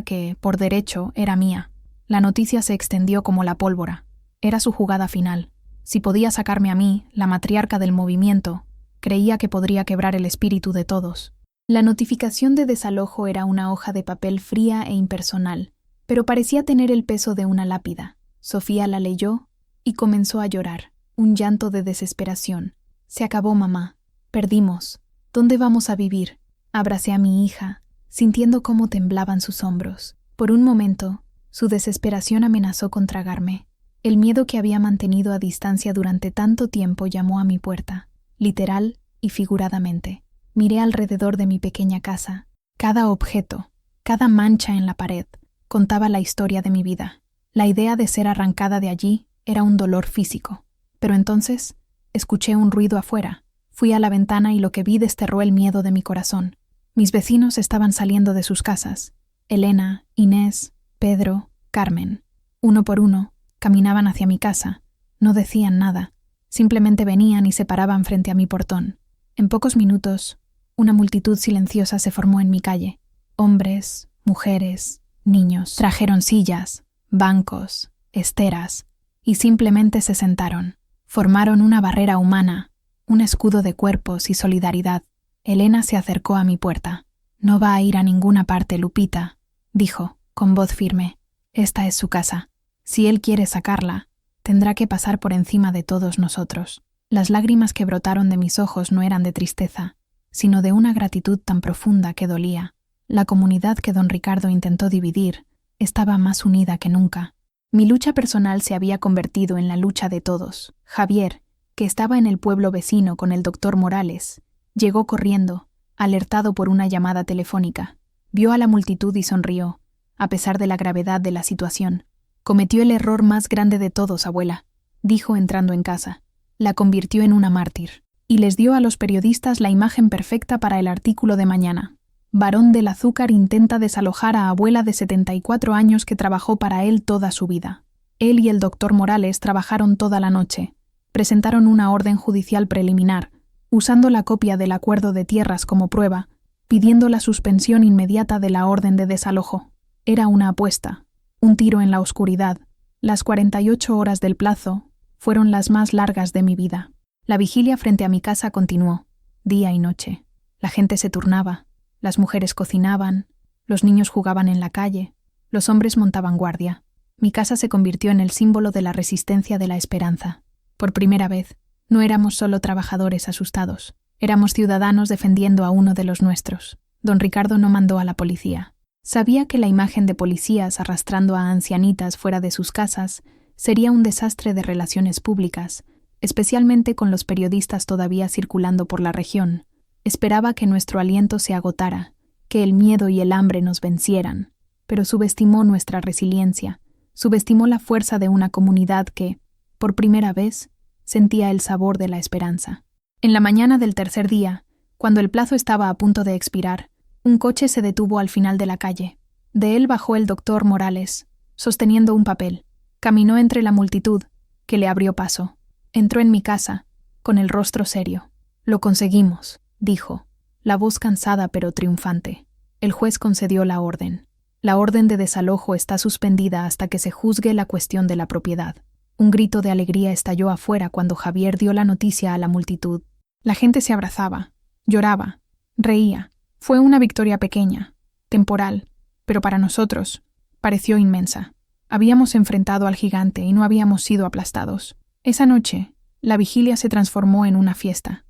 que, por derecho, era mía. La noticia se extendió como la pólvora. Era su jugada final. Si podía sacarme a mí, la matriarca del movimiento, creía que podría quebrar el espíritu de todos. La notificación de desalojo era una hoja de papel fría e impersonal, pero parecía tener el peso de una lápida. Sofía la leyó y comenzó a llorar, un llanto de desesperación. Se acabó, mamá. Perdimos. ¿Dónde vamos a vivir? Abracé a mi hija, sintiendo cómo temblaban sus hombros. Por un momento, su desesperación amenazó con tragarme. El miedo que había mantenido a distancia durante tanto tiempo llamó a mi puerta, literal y figuradamente. Miré alrededor de mi pequeña casa. Cada objeto, cada mancha en la pared, contaba la historia de mi vida. La idea de ser arrancada de allí era un dolor físico. Pero entonces escuché un ruido afuera. Fui a la ventana y lo que vi desterró el miedo de mi corazón. Mis vecinos estaban saliendo de sus casas. Elena, Inés, Pedro, Carmen. Uno por uno, caminaban hacia mi casa. No decían nada. Simplemente venían y se paraban frente a mi portón. En pocos minutos, una multitud silenciosa se formó en mi calle. Hombres, mujeres, niños. Trajeron sillas, bancos, esteras, y simplemente se sentaron. Formaron una barrera humana, un escudo de cuerpos y solidaridad. Elena se acercó a mi puerta. «No va a ir a ninguna parte, Lupita», dijo, con voz firme. «Esta es su casa. Si él quiere sacarla, tendrá que pasar por encima de todos nosotros». Las lágrimas que brotaron de mis ojos no eran de tristeza, sino de una gratitud tan profunda que dolía. La comunidad que don Ricardo intentó dividir estaba más unida que nunca. Mi lucha personal se había convertido en la lucha de todos. Javier, que estaba en el pueblo vecino con el doctor Morales, llegó corriendo, alertado por una llamada telefónica. Vio a la multitud y sonrió, a pesar de la gravedad de la situación. «Cometió el error más grande de todos, abuela», dijo entrando en casa. La convirtió en una mártir, y les dio a los periodistas la imagen perfecta para el artículo de mañana. Barón del Azúcar intenta desalojar a abuela de 74 años que trabajó para él toda su vida. Él y el doctor Morales trabajaron toda la noche. Presentaron una orden judicial preliminar, usando la copia del acuerdo de tierras como prueba, pidiendo la suspensión inmediata de la orden de desalojo. Era una apuesta, un tiro en la oscuridad. Las 48 horas del plazo fueron las más largas de mi vida. La vigilia frente a mi casa continuó, día y noche. La gente se turnaba, las mujeres cocinaban, los niños jugaban en la calle, los hombres montaban guardia. Mi casa se convirtió en el símbolo de la resistencia de la esperanza. Por primera vez, no éramos solo trabajadores asustados, éramos ciudadanos defendiendo a uno de los nuestros. Don Ricardo no mandó a la policía. Sabía que la imagen de policías arrastrando a ancianitas fuera de sus casas sería un desastre de relaciones públicas, especialmente con los periodistas todavía circulando por la región. Esperaba que nuestro aliento se agotara, que el miedo y el hambre nos vencieran, pero subestimó nuestra resiliencia, subestimó la fuerza de una comunidad que, por primera vez, sentía el sabor de la esperanza. En la mañana del tercer día, cuando el plazo estaba a punto de expirar, un coche se detuvo al final de la calle. De él bajó el doctor Morales, sosteniendo un papel. Caminó entre la multitud, que le abrió paso. Entró en mi casa, con el rostro serio. «Lo conseguimos», dijo, la voz cansada pero triunfante. El juez concedió la orden. La orden de desalojo está suspendida hasta que se juzgue la cuestión de la propiedad. Un grito de alegría estalló afuera cuando Javier dio la noticia a la multitud. La gente se abrazaba, lloraba, reía. Fue una victoria pequeña, temporal, pero para nosotros pareció inmensa. Habíamos enfrentado al gigante y no habíamos sido aplastados. Esa noche, la vigilia se transformó en una fiesta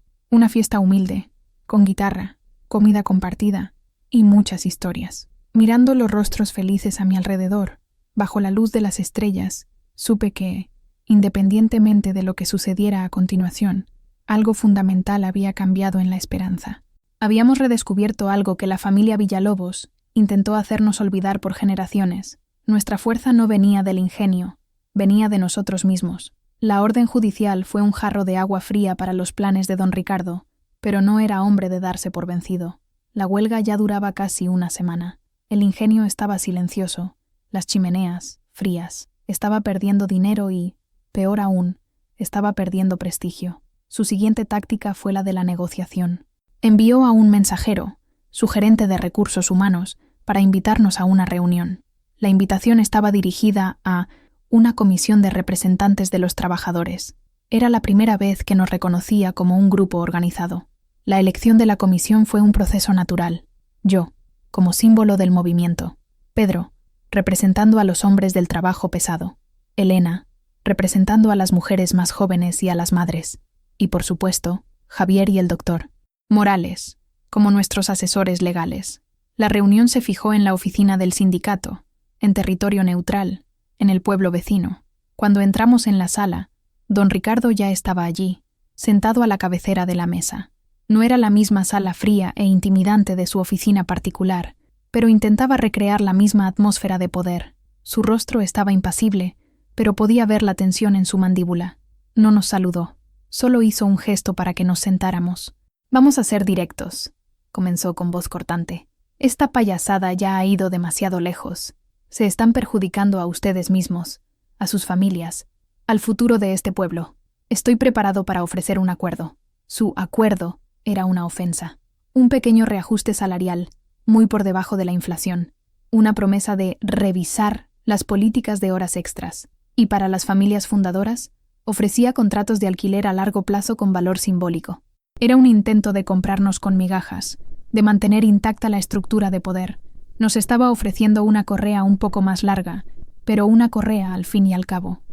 humilde, con guitarra, comida compartida y muchas historias. Mirando los rostros felices a mi alrededor, bajo la luz de las estrellas, supe que, independientemente de lo que sucediera a continuación, algo fundamental había cambiado en la esperanza. Habíamos redescubierto algo que la familia Villalobos intentó hacernos olvidar por generaciones. Nuestra fuerza no venía del ingenio, venía de nosotros mismos. La orden judicial fue un jarro de agua fría para los planes de don Ricardo, pero no era hombre de darse por vencido. La huelga ya duraba casi una semana. El ingenio estaba silencioso, las chimeneas, frías. Estaba perdiendo dinero y, peor aún, estaba perdiendo prestigio. Su siguiente táctica fue la de la negociación. Envió a un mensajero, su gerente de recursos humanos, para invitarnos a una reunión. La invitación estaba dirigida a una comisión de representantes de los trabajadores. Era la primera vez que nos reconocía como un grupo organizado. La elección de la comisión fue un proceso natural. Yo, como símbolo del movimiento. Pedro, representando a los hombres del trabajo pesado. Elena, representando a las mujeres más jóvenes y a las madres. Y, por supuesto, Javier y el doctor Morales, como nuestros asesores legales. La reunión se fijó en la oficina del sindicato, en territorio neutral, en el pueblo vecino. Cuando entramos en la sala, don Ricardo ya estaba allí, sentado a la cabecera de la mesa. No era la misma sala fría e intimidante de su oficina particular, pero intentaba recrear la misma atmósfera de poder. Su rostro estaba impasible, pero podía ver la tensión en su mandíbula. No nos saludó. Solo hizo un gesto para que nos sentáramos. «Vamos a ser directos», comenzó con voz cortante. «Esta payasada ya ha ido demasiado lejos. Se están perjudicando a ustedes mismos, a sus familias, al futuro de este pueblo. Estoy preparado para ofrecer un acuerdo». Su acuerdo era una ofensa. Un pequeño reajuste salarial, muy por debajo de la inflación. Una promesa de revisar las políticas de horas extras. Y para las familias fundadoras, ofrecía contratos de alquiler a largo plazo con valor simbólico. Era un intento de comprarnos con migajas, de mantener intacta la estructura de poder. Nos estaba ofreciendo una correa un poco más larga, pero una correa al fin y al cabo.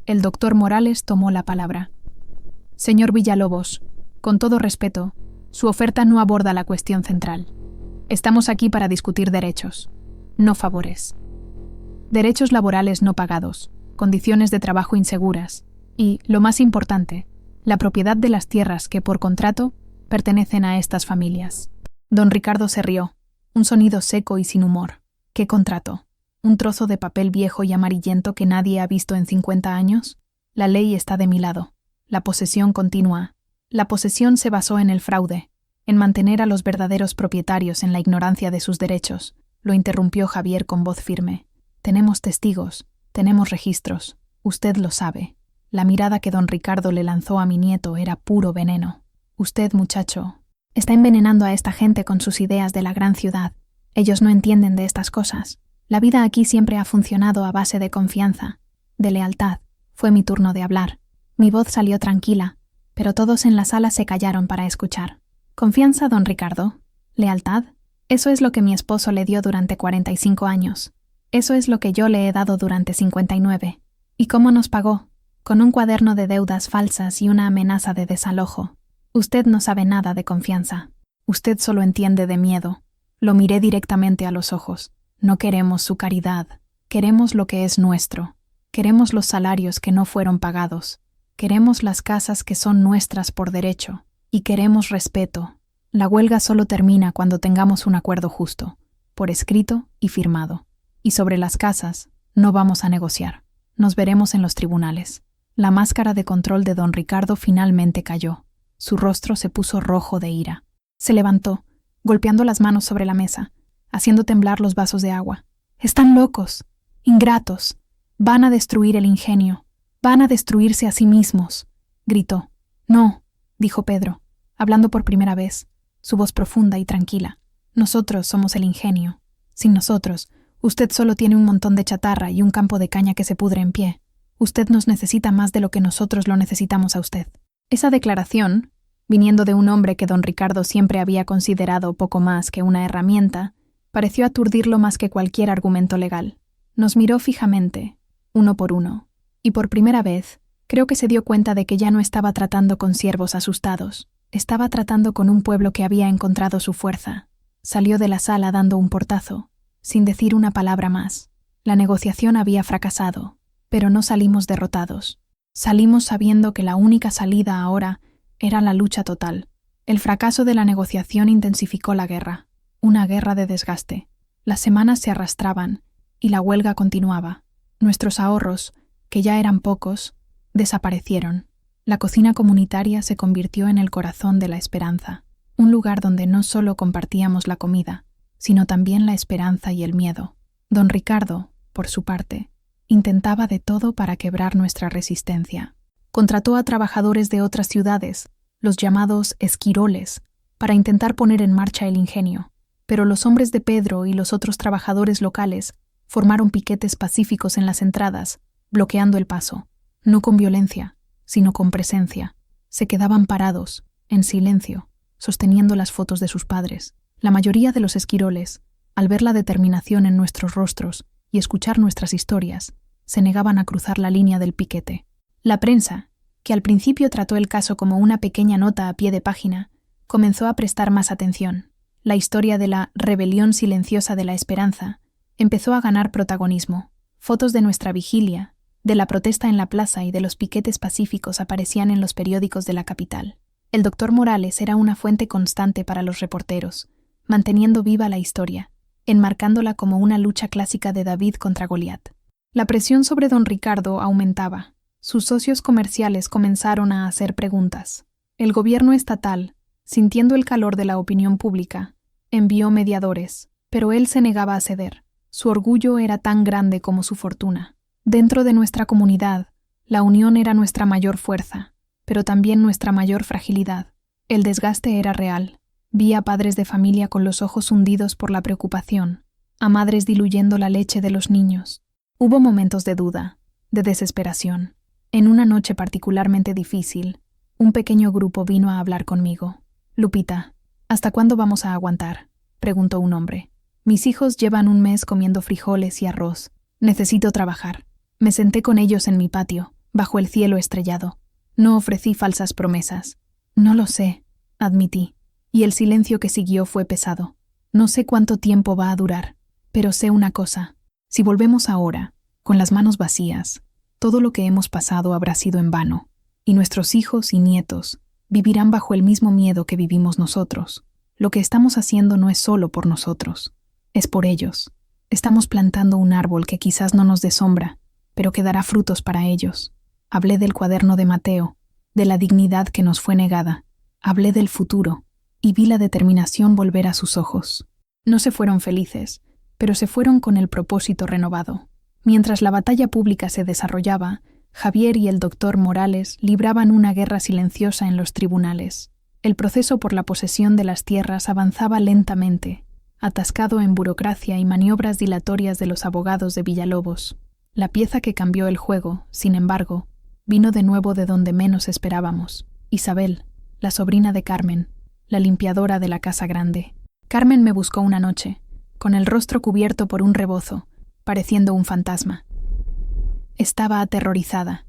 El doctor Morales tomó la palabra. «Señor Villalobos, con todo respeto, su oferta no aborda la cuestión central. Estamos aquí para discutir derechos, no favores. Derechos laborales no pagados, condiciones de trabajo inseguras y, lo más importante, la propiedad de las tierras que, por contrato, pertenecen a estas familias». Don Ricardo se rió, un sonido seco y sin humor. «¿Qué contrato? ¿Un trozo de papel viejo y amarillento que nadie ha visto en 50 años? La ley está de mi lado. La posesión continúa. La posesión se basó en el fraude, en mantener a los verdaderos propietarios en la ignorancia de sus derechos», lo interrumpió Javier con voz firme. «Tenemos testigos, tenemos registros. Usted lo sabe». La mirada que don Ricardo le lanzó a mi nieto era puro veneno. «Usted, muchacho, está envenenando a esta gente con sus ideas de la gran ciudad. Ellos no entienden de estas cosas. La vida aquí siempre ha funcionado a base de confianza, de lealtad». Fue mi turno de hablar. Mi voz salió tranquila, pero todos en la sala se callaron para escuchar. «¿Confianza, don Ricardo? ¿Lealtad? Eso es lo que mi esposo le dio durante 45 años. Eso es lo que yo le he dado durante 59. ¿Y cómo nos pagó? Con un cuaderno de deudas falsas y una amenaza de desalojo. Usted no sabe nada de confianza. Usted solo entiende de miedo». Lo miré directamente a los ojos. «No queremos su caridad. Queremos lo que es nuestro. Queremos los salarios que no fueron pagados. Queremos las casas que son nuestras por derecho. Y queremos respeto. La huelga solo termina cuando tengamos un acuerdo justo, por escrito y firmado. Y sobre las casas, no vamos a negociar. Nos veremos en los tribunales». La máscara de control de don Ricardo finalmente cayó. Su rostro se puso rojo de ira. Se levantó, golpeando las manos sobre la mesa, haciendo temblar los vasos de agua. «Están locos, ingratos. Van a destruir el ingenio. Van a destruirse a sí mismos», gritó. «No», dijo Pedro, hablando por primera vez, su voz profunda y tranquila. «Nosotros somos el ingenio. Sin nosotros, usted solo tiene un montón de chatarra y un campo de caña que se pudre en pie. Usted nos necesita más de lo que nosotros lo necesitamos a usted». Esa declaración, viniendo de un hombre que don Ricardo siempre había considerado poco más que una herramienta, pareció aturdirlo más que cualquier argumento legal. Nos miró fijamente, uno por uno, y por primera vez creo que se dio cuenta de que ya no estaba tratando con siervos asustados. Estaba tratando con un pueblo que había encontrado su fuerza. Salió de la sala dando un portazo, sin decir una palabra más. La negociación había fracasado, pero no salimos derrotados. Salimos sabiendo que la única salida ahora era la lucha total. El fracaso de la negociación intensificó la guerra, una guerra de desgaste. Las semanas se arrastraban y la huelga continuaba. Nuestros ahorros, que ya eran pocos, desaparecieron. La cocina comunitaria se convirtió en el corazón de la esperanza, un lugar donde no solo compartíamos la comida, sino también la esperanza y el miedo. Don Ricardo, por su parte, intentaba de todo para quebrar nuestra resistencia. Contrató a trabajadores de otras ciudades, los llamados esquiroles, para intentar poner en marcha el ingenio, pero los hombres de Pedro y los otros trabajadores locales formaron piquetes pacíficos en las entradas, bloqueando el paso, no con violencia, sino con presencia. Se quedaban parados, en silencio, sosteniendo las fotos de sus padres. La mayoría de los esquiroles, al ver la determinación en nuestros rostros y escuchar nuestras historias, se negaban a cruzar la línea del piquete. La prensa, que al principio trató el caso como una pequeña nota a pie de página, comenzó a prestar más atención. La historia de la rebelión silenciosa de la esperanza empezó a ganar protagonismo. Fotos de nuestra vigilia, de la protesta en la plaza y de los piquetes pacíficos aparecían en los periódicos de la capital. El doctor Morales era una fuente constante para los reporteros, manteniendo viva la historia, enmarcándola como una lucha clásica de David contra Goliat. La presión sobre don Ricardo aumentaba. Sus socios comerciales comenzaron a hacer preguntas. El gobierno estatal, sintiendo el calor de la opinión pública, envió mediadores, pero él se negaba a ceder. Su orgullo era tan grande como su fortuna. Dentro de nuestra comunidad, la unión era nuestra mayor fuerza, pero también nuestra mayor fragilidad. El desgaste era real. Vi a padres de familia con los ojos hundidos por la preocupación, a madres diluyendo la leche de los niños. Hubo momentos de duda, de desesperación. En una noche particularmente difícil, un pequeño grupo vino a hablar conmigo. «Lupita, ¿hasta cuándo vamos a aguantar?», preguntó un hombre. «Mis hijos llevan un mes comiendo frijoles y arroz. Necesito trabajar». Me senté con ellos en mi patio, bajo el cielo estrellado. No ofrecí falsas promesas. «No lo sé», admití, y el silencio que siguió fue pesado. «No sé cuánto tiempo va a durar, pero sé una cosa. Si volvemos ahora, con las manos vacías, todo lo que hemos pasado habrá sido en vano, y nuestros hijos y nietos vivirán bajo el mismo miedo que vivimos nosotros. Lo que estamos haciendo no es solo por nosotros, es por ellos. Estamos plantando un árbol que quizás no nos dé sombra, pero que dará frutos para ellos». Hablé del cuaderno de Mateo, de la dignidad que nos fue negada. Hablé del futuro, y vi la determinación volver a sus ojos. No se fueron felices, pero se fueron con el propósito renovado. Mientras la batalla pública se desarrollaba, Javier y el doctor Morales libraban una guerra silenciosa en los tribunales. El proceso por la posesión de las tierras avanzaba lentamente, atascado en burocracia y maniobras dilatorias de los abogados de Villalobos. La pieza que cambió el juego, sin embargo, vino de nuevo de donde menos esperábamos. Isabel, la sobrina de Carmen, la limpiadora de la casa grande. Carmen me buscó una noche, con el rostro cubierto por un rebozo, pareciendo un fantasma. Estaba aterrorizada.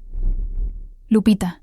«Lupita».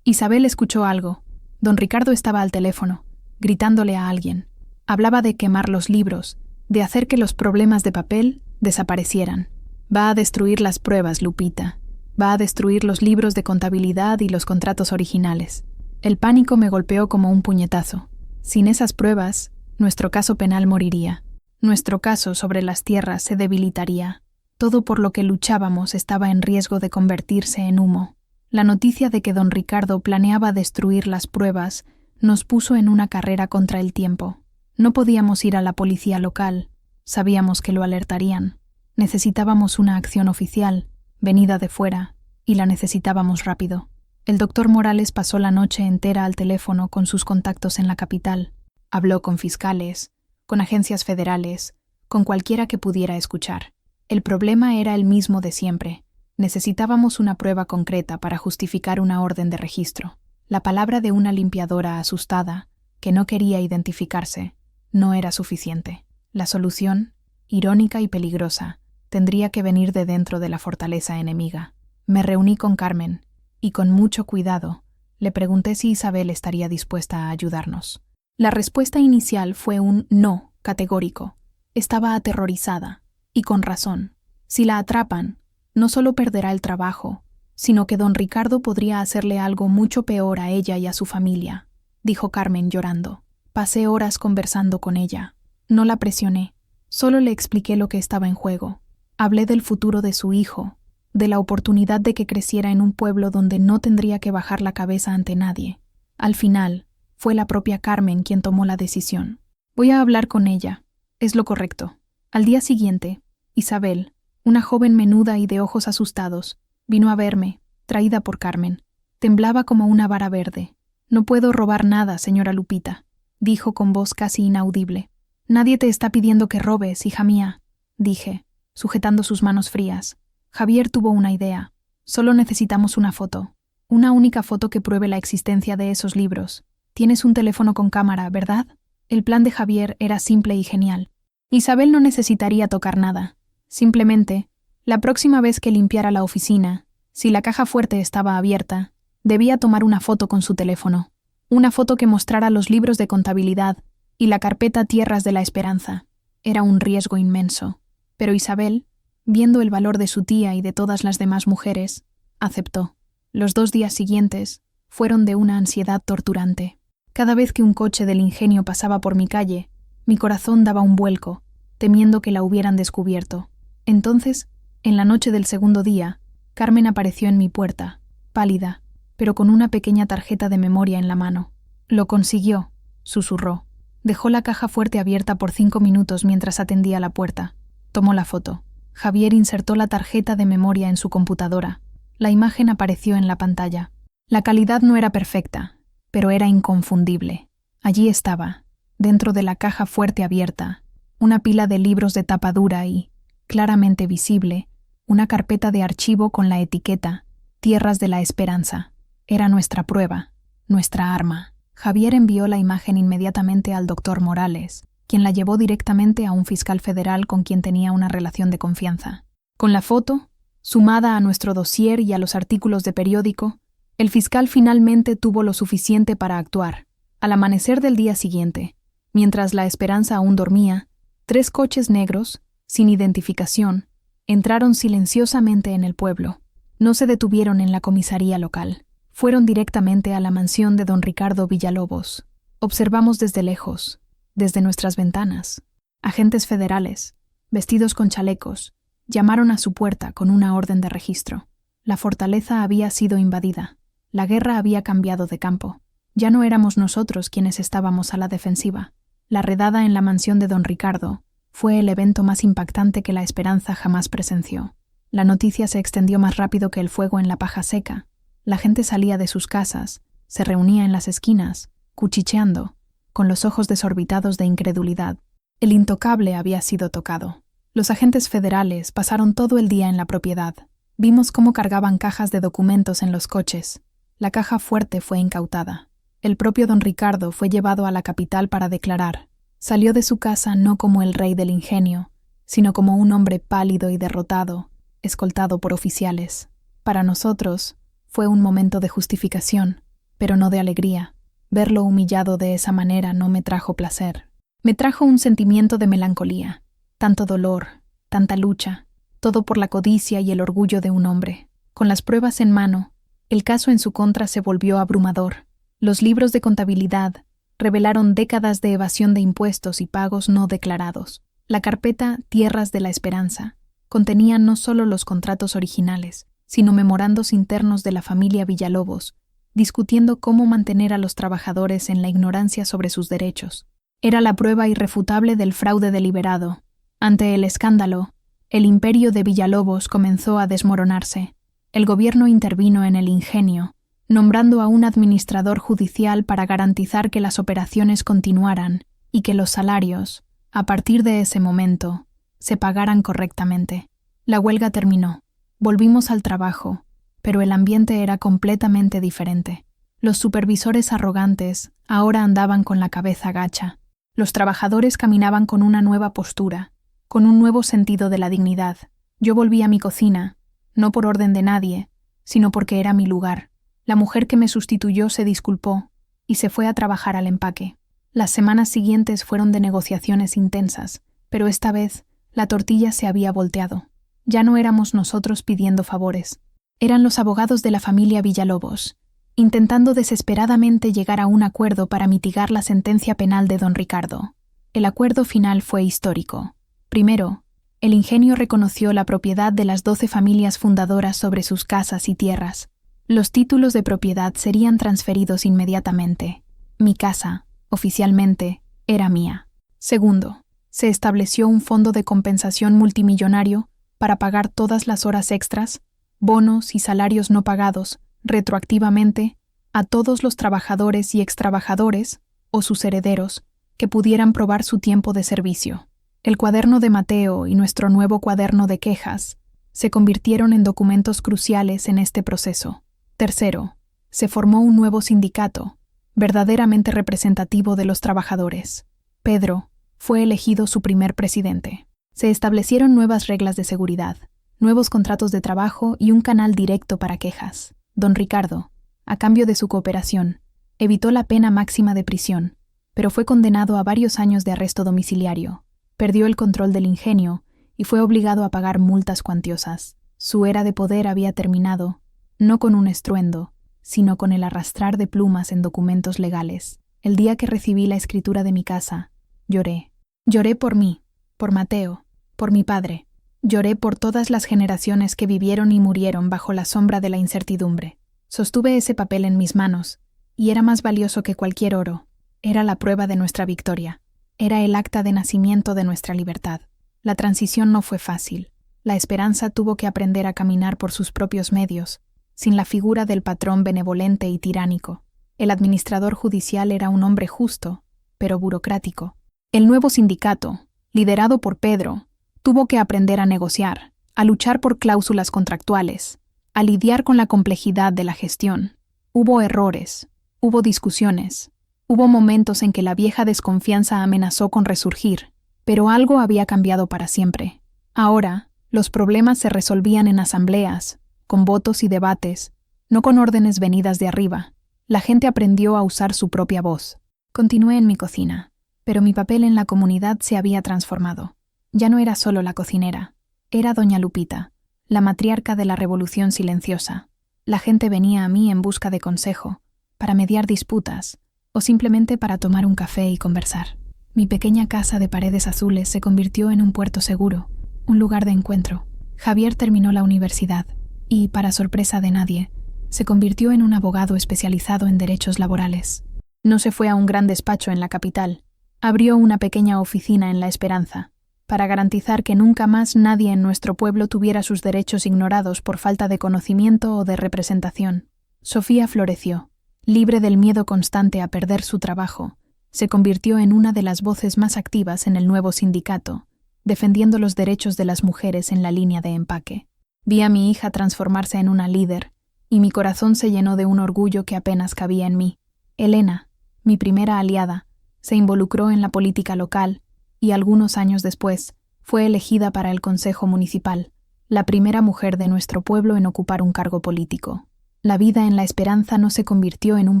Isabel escuchó algo. Don Ricardo estaba al teléfono, gritándole a alguien. Hablaba de quemar los libros, de hacer que los problemas de papel desaparecieran. «Va a destruir las pruebas, Lupita. Va a destruir los libros de contabilidad y los contratos originales». El pánico me golpeó como un puñetazo. Sin esas pruebas, nuestro caso penal moriría. Nuestro caso sobre las tierras se debilitaría. Todo por lo que luchábamos estaba en riesgo de convertirse en humo. La noticia de que don Ricardo planeaba destruir las pruebas nos puso en una carrera contra el tiempo. No podíamos ir a la policía local. Sabíamos que lo alertarían. Necesitábamos una acción oficial, venida de fuera, y la necesitábamos rápido. El doctor Morales pasó la noche entera al teléfono con sus contactos en la capital. Habló con fiscales, con agencias federales, con cualquiera que pudiera escuchar. El problema era el mismo de siempre. Necesitábamos una prueba concreta para justificar una orden de registro. La palabra de una limpiadora asustada, que no quería identificarse, no era suficiente. La solución, irónica y peligrosa, tendría que venir de dentro de la fortaleza enemiga. Me reuní con Carmen, y con mucho cuidado, le pregunté si Isabel estaría dispuesta a ayudarnos. La respuesta inicial fue un no categórico. Estaba aterrorizada, y con razón. Si la atrapan, no solo perderá el trabajo, sino que don Ricardo podría hacerle algo mucho peor a ella y a su familia, dijo Carmen llorando. Pasé horas conversando con ella. No la presioné, solo le expliqué lo que estaba en juego. Hablé del futuro de su hijo, de la oportunidad de que creciera en un pueblo donde no tendría que bajar la cabeza ante nadie. Al final, fue la propia Carmen quien tomó la decisión. «Voy a hablar con ella. Es lo correcto». Al día siguiente, Isabel, una joven menuda y de ojos asustados, vino a verme, traída por Carmen. Temblaba como una vara verde. «No puedo robar nada, señora Lupita», dijo con voz casi inaudible. «Nadie te está pidiendo que robes, hija mía», dije, sujetando sus manos frías. Javier tuvo una idea. Solo necesitamos una foto. Una única foto que pruebe la existencia de esos libros. Tienes un teléfono con cámara, ¿verdad? El plan de Javier era simple y genial. Isabel no necesitaría tocar nada. Simplemente, la próxima vez que limpiara la oficina, si la caja fuerte estaba abierta, debía tomar una foto con su teléfono. Una foto que mostrara los libros de contabilidad y la carpeta Tierras de la Esperanza. Era un riesgo inmenso. Pero Isabel, viendo el valor de su tía y de todas las demás mujeres, aceptó. Los 2 días siguientes fueron de una ansiedad torturante. Cada vez que un coche del ingenio pasaba por mi calle, mi corazón daba un vuelco, temiendo que la hubieran descubierto. Entonces, en la noche del segundo día, Carmen apareció en mi puerta, pálida, pero con una pequeña tarjeta de memoria en la mano. «Lo consiguió», susurró. Dejó la caja fuerte abierta por 5 minutos mientras atendía la puerta. Tomó la foto. Javier insertó la tarjeta de memoria en su computadora. La imagen apareció en la pantalla. La calidad no era perfecta, pero era inconfundible. Allí estaba, dentro de la caja fuerte abierta, una pila de libros de tapa dura y, claramente visible, una carpeta de archivo con la etiqueta «Tierras de la Esperanza». Era nuestra prueba, nuestra arma. Javier envió la imagen inmediatamente al doctor Morales, quien la llevó directamente a un fiscal federal con quien tenía una relación de confianza. Con la foto, sumada a nuestro dossier y a los artículos de periódico, el fiscal finalmente tuvo lo suficiente para actuar. Al amanecer del día siguiente, mientras la Esperanza aún dormía, 3 coches negros, sin identificación, entraron silenciosamente en el pueblo. No se detuvieron en la comisaría local. Fueron directamente a la mansión de don Ricardo Villalobos. Observamos desde lejos, desde nuestras ventanas. Agentes federales, vestidos con chalecos, llamaron a su puerta con una orden de registro. La fortaleza había sido invadida. La guerra había cambiado de campo. Ya no éramos nosotros quienes estábamos a la defensiva. La redada en la mansión de don Ricardo fue el evento más impactante que la Esperanza jamás presenció. La noticia se extendió más rápido que el fuego en la paja seca. La gente salía de sus casas, se reunía en las esquinas, cuchicheando, con los ojos desorbitados de incredulidad. El intocable había sido tocado. Los agentes federales pasaron todo el día en la propiedad. Vimos cómo cargaban cajas de documentos en los coches. La caja fuerte fue incautada. El propio don Ricardo fue llevado a la capital para declarar. Salió de su casa no como el rey del ingenio, sino como un hombre pálido y derrotado, escoltado por oficiales. Para nosotros, fue un momento de justificación, pero no de alegría. Verlo humillado de esa manera no me trajo placer. Me trajo un sentimiento de melancolía, tanto dolor, tanta lucha, todo por la codicia y el orgullo de un hombre. Con las pruebas en mano, el caso en su contra se volvió abrumador. Los libros de contabilidad revelaron décadas de evasión de impuestos y pagos no declarados. La carpeta Tierras de la Esperanza contenía no solo los contratos originales, sino memorandos internos de la familia Villalobos, discutiendo cómo mantener a los trabajadores en la ignorancia sobre sus derechos. Era la prueba irrefutable del fraude deliberado. Ante el escándalo, el imperio de Villalobos comenzó a desmoronarse. El gobierno intervino en el ingenio, nombrando a un administrador judicial para garantizar que las operaciones continuaran y que los salarios, a partir de ese momento, se pagaran correctamente. La huelga terminó. Volvimos al trabajo, pero el ambiente era completamente diferente. Los supervisores arrogantes ahora andaban con la cabeza gacha. Los trabajadores caminaban con una nueva postura, con un nuevo sentido de la dignidad. Yo volví a mi cocina, no por orden de nadie, sino porque era mi lugar. La mujer que me sustituyó se disculpó y se fue a trabajar al empaque. Las semanas siguientes fueron de negociaciones intensas, pero esta vez la tortilla se había volteado. Ya no éramos nosotros pidiendo favores. Eran los abogados de la familia Villalobos, intentando desesperadamente llegar a un acuerdo para mitigar la sentencia penal de don Ricardo. El acuerdo final fue histórico. Primero, el ingenio reconoció la propiedad de las 12 familias fundadoras sobre sus casas y tierras. Los títulos de propiedad serían transferidos inmediatamente. Mi casa, oficialmente, era mía. Segundo, se estableció un fondo de compensación multimillonario para pagar todas las horas extras, bonos y salarios no pagados, retroactivamente, a todos los trabajadores y extrabajadores, o sus herederos, que pudieran probar su tiempo de servicio. El cuaderno de Mateo y nuestro nuevo cuaderno de quejas se convirtieron en documentos cruciales en este proceso. Tercero, se formó un nuevo sindicato, verdaderamente representativo de los trabajadores. Pedro fue elegido su primer presidente. Se establecieron nuevas reglas de seguridad, nuevos contratos de trabajo y un canal directo para quejas. Don Ricardo, a cambio de su cooperación, evitó la pena máxima de prisión, pero fue condenado a varios años de arresto domiciliario. Perdió el control del ingenio y fue obligado a pagar multas cuantiosas. Su era de poder había terminado, no con un estruendo, sino con el arrastrar de plumas en documentos legales. El día que recibí la escritura de mi casa, lloré. Lloré por mí, por Mateo, por mi padre. Lloré por todas las generaciones que vivieron y murieron bajo la sombra de la incertidumbre. Sostuve ese papel en mis manos, y era más valioso que cualquier oro. Era la prueba de nuestra victoria. Era el acta de nacimiento de nuestra libertad. La transición no fue fácil. La esperanza tuvo que aprender a caminar por sus propios medios, sin la figura del patrón benevolente y tiránico. El administrador judicial era un hombre justo, pero burocrático. El nuevo sindicato, liderado por Pedro, tuvo que aprender a negociar, a luchar por cláusulas contractuales, a lidiar con la complejidad de la gestión. Hubo errores, hubo discusiones, hubo momentos en que la vieja desconfianza amenazó con resurgir, pero algo había cambiado para siempre. Ahora, los problemas se resolvían en asambleas, con votos y debates, no con órdenes venidas de arriba. La gente aprendió a usar su propia voz. Continué en mi cocina, pero mi papel en la comunidad se había transformado. Ya no era solo la cocinera, era doña Lupita, la matriarca de la revolución silenciosa. La gente venía a mí en busca de consejo, para mediar disputas, o simplemente para tomar un café y conversar. Mi pequeña casa de paredes azules se convirtió en un puerto seguro, un lugar de encuentro. Javier terminó la universidad y, para sorpresa de nadie, se convirtió en un abogado especializado en derechos laborales. No se fue a un gran despacho en la capital. Abrió una pequeña oficina en La Esperanza, para garantizar que nunca más nadie en nuestro pueblo tuviera sus derechos ignorados por falta de conocimiento o de representación. Sofía floreció, libre del miedo constante a perder su trabajo. Se convirtió en una de las voces más activas en el nuevo sindicato, defendiendo los derechos de las mujeres en la línea de empaque. Vi a mi hija transformarse en una líder, y mi corazón se llenó de un orgullo que apenas cabía en mí. Elena, mi primera aliada, se involucró en la política local, y algunos años después fue elegida para el Consejo Municipal, la primera mujer de nuestro pueblo en ocupar un cargo político. La vida en La Esperanza no se convirtió en un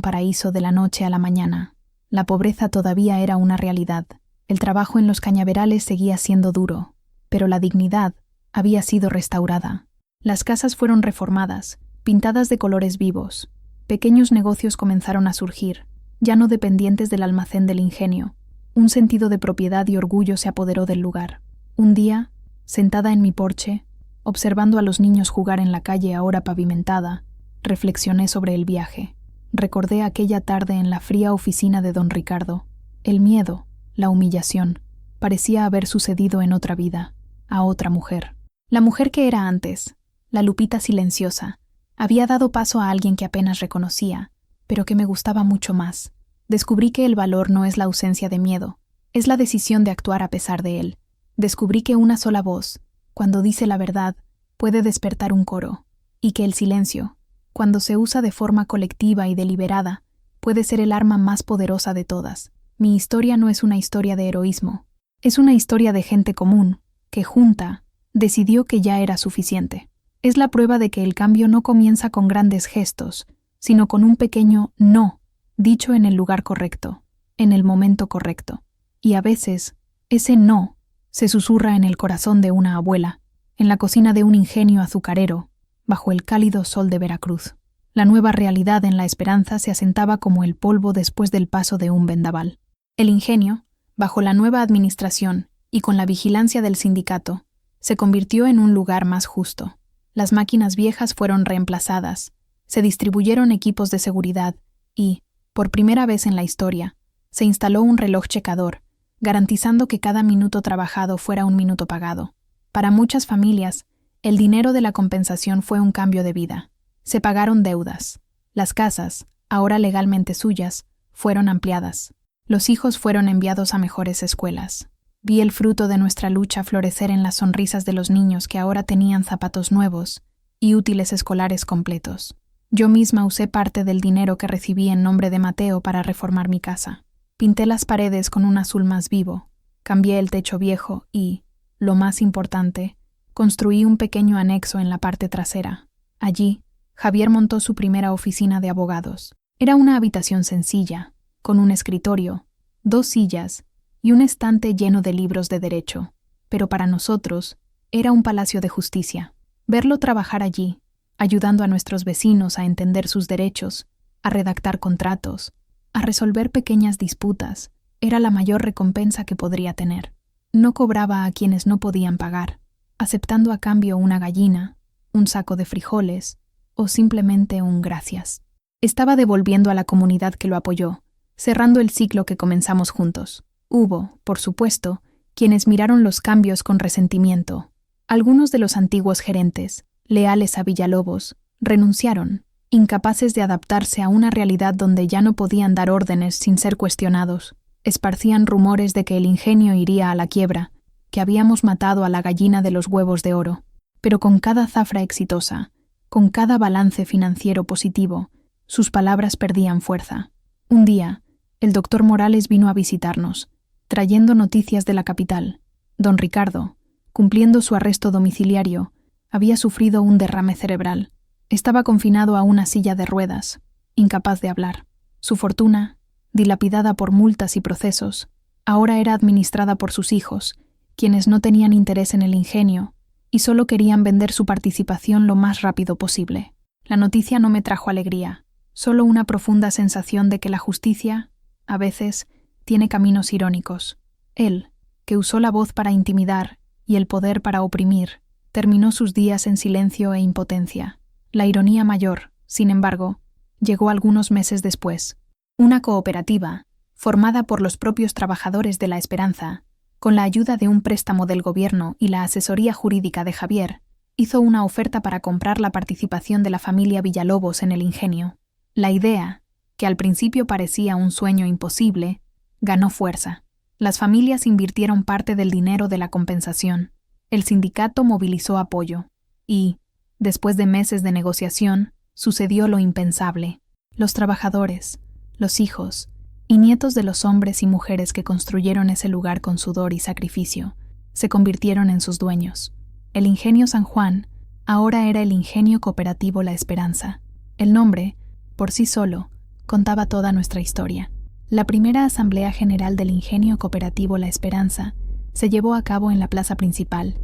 paraíso de la noche a la mañana. La pobreza todavía era una realidad. El trabajo en los cañaverales seguía siendo duro, pero la dignidad había sido restaurada. Las casas fueron reformadas, pintadas de colores vivos. Pequeños negocios comenzaron a surgir, ya no dependientes del almacén del ingenio. Un sentido de propiedad y orgullo se apoderó del lugar. Un día, sentada en mi porche, observando a los niños jugar en la calle ahora pavimentada, reflexioné sobre el viaje. Recordé aquella tarde en la fría oficina de don Ricardo. El miedo, la humillación, parecía haber sucedido en otra vida, a otra mujer. La mujer que era antes, la Lupita silenciosa, había dado paso a alguien que apenas reconocía, pero que me gustaba mucho más. Descubrí que el valor no es la ausencia de miedo, es la decisión de actuar a pesar de él. Descubrí que una sola voz, cuando dice la verdad, puede despertar un coro, y que el silencio, cuando se usa de forma colectiva y deliberada, puede ser el arma más poderosa de todas. Mi historia no es una historia de heroísmo, es una historia de gente común, que junta, decidió que ya era suficiente. Es la prueba de que el cambio no comienza con grandes gestos, sino con un pequeño no, dicho en el lugar correcto, en el momento correcto. Y a veces, ese no se susurra en el corazón de una abuela, en la cocina de un ingenio azucarero, bajo el cálido sol de Veracruz. La nueva realidad en La Esperanza se asentaba como el polvo después del paso de un vendaval. El ingenio, bajo la nueva administración y con la vigilancia del sindicato, se convirtió en un lugar más justo. Las máquinas viejas fueron reemplazadas, se distribuyeron equipos de seguridad y, por primera vez en la historia, se instaló un reloj checador, garantizando que cada minuto trabajado fuera un minuto pagado. Para muchas familias, el dinero de la compensación fue un cambio de vida. Se pagaron deudas. Las casas, ahora legalmente suyas, fueron ampliadas. Los hijos fueron enviados a mejores escuelas. Vi el fruto de nuestra lucha florecer en las sonrisas de los niños que ahora tenían zapatos nuevos y útiles escolares completos. Yo misma usé parte del dinero que recibí en nombre de Mateo para reformar mi casa. Pinté las paredes con un azul más vivo, cambié el techo viejo y, lo más importante, construí un pequeño anexo en la parte trasera. Allí, Javier montó su primera oficina de abogados. Era una habitación sencilla, con un escritorio, 2 sillas y un estante lleno de libros de derecho. Pero para nosotros, era un palacio de justicia. Verlo trabajar allí, ayudando a nuestros vecinos a entender sus derechos, a redactar contratos, a resolver pequeñas disputas, era la mayor recompensa que podría tener. No cobraba a quienes no podían pagar, aceptando a cambio una gallina, un saco de frijoles o simplemente un gracias. Estaba devolviendo a la comunidad que lo apoyó, cerrando el ciclo que comenzamos juntos. Hubo, por supuesto, quienes miraron los cambios con resentimiento. Algunos de los antiguos gerentes, leales a Villalobos, renunciaron, incapaces de adaptarse a una realidad donde ya no podían dar órdenes sin ser cuestionados. Esparcían rumores de que el ingenio iría a la quiebra, que habíamos matado a la gallina de los huevos de oro. Pero con cada zafra exitosa, con cada balance financiero positivo, sus palabras perdían fuerza. Un día, el doctor Morales vino a visitarnos, trayendo noticias de la capital. Don Ricardo, cumpliendo su arresto domiciliario, había sufrido un derrame cerebral. Estaba confinado a una silla de ruedas, incapaz de hablar. Su fortuna, dilapidada por multas y procesos, ahora era administrada por sus hijos, quienes no tenían interés en el ingenio y solo querían vender su participación lo más rápido posible. La noticia no me trajo alegría, solo una profunda sensación de que la justicia, a veces, tiene caminos irónicos. Él, que usó la voz para intimidar y el poder para oprimir, terminó sus días en silencio e impotencia. La ironía mayor, sin embargo, llegó algunos meses después. Una cooperativa, formada por los propios trabajadores de La Esperanza, con la ayuda de un préstamo del gobierno y la asesoría jurídica de Javier, hizo una oferta para comprar la participación de la familia Villalobos en el ingenio. La idea, que al principio parecía un sueño imposible, ganó fuerza. Las familias invirtieron parte del dinero de la compensación. El sindicato movilizó apoyo. Y, después de meses de negociación, sucedió lo impensable. Los trabajadores, los hijos y nietos de los hombres y mujeres que construyeron ese lugar con sudor y sacrificio, se convirtieron en sus dueños. El Ingenio San Juan ahora era el Ingenio Cooperativo La Esperanza. El nombre, por sí solo, contaba toda nuestra historia. La primera Asamblea General del Ingenio Cooperativo La Esperanza se llevó a cabo en la plaza principal,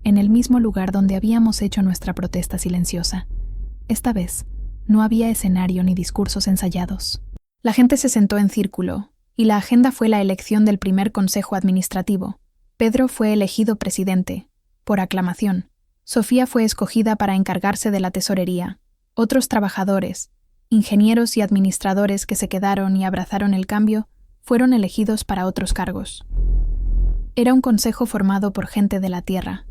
en el mismo lugar donde habíamos hecho nuestra protesta silenciosa. Esta vez, no había escenario ni discursos ensayados. La gente se sentó en círculo, y la agenda fue la elección del primer consejo administrativo. Pedro fue elegido presidente, por aclamación. Sofía fue escogida para encargarse de la tesorería. Otros trabajadores, ingenieros y administradores que se quedaron y abrazaron el cambio, fueron elegidos para otros cargos. Era un consejo formado por gente de la tierra,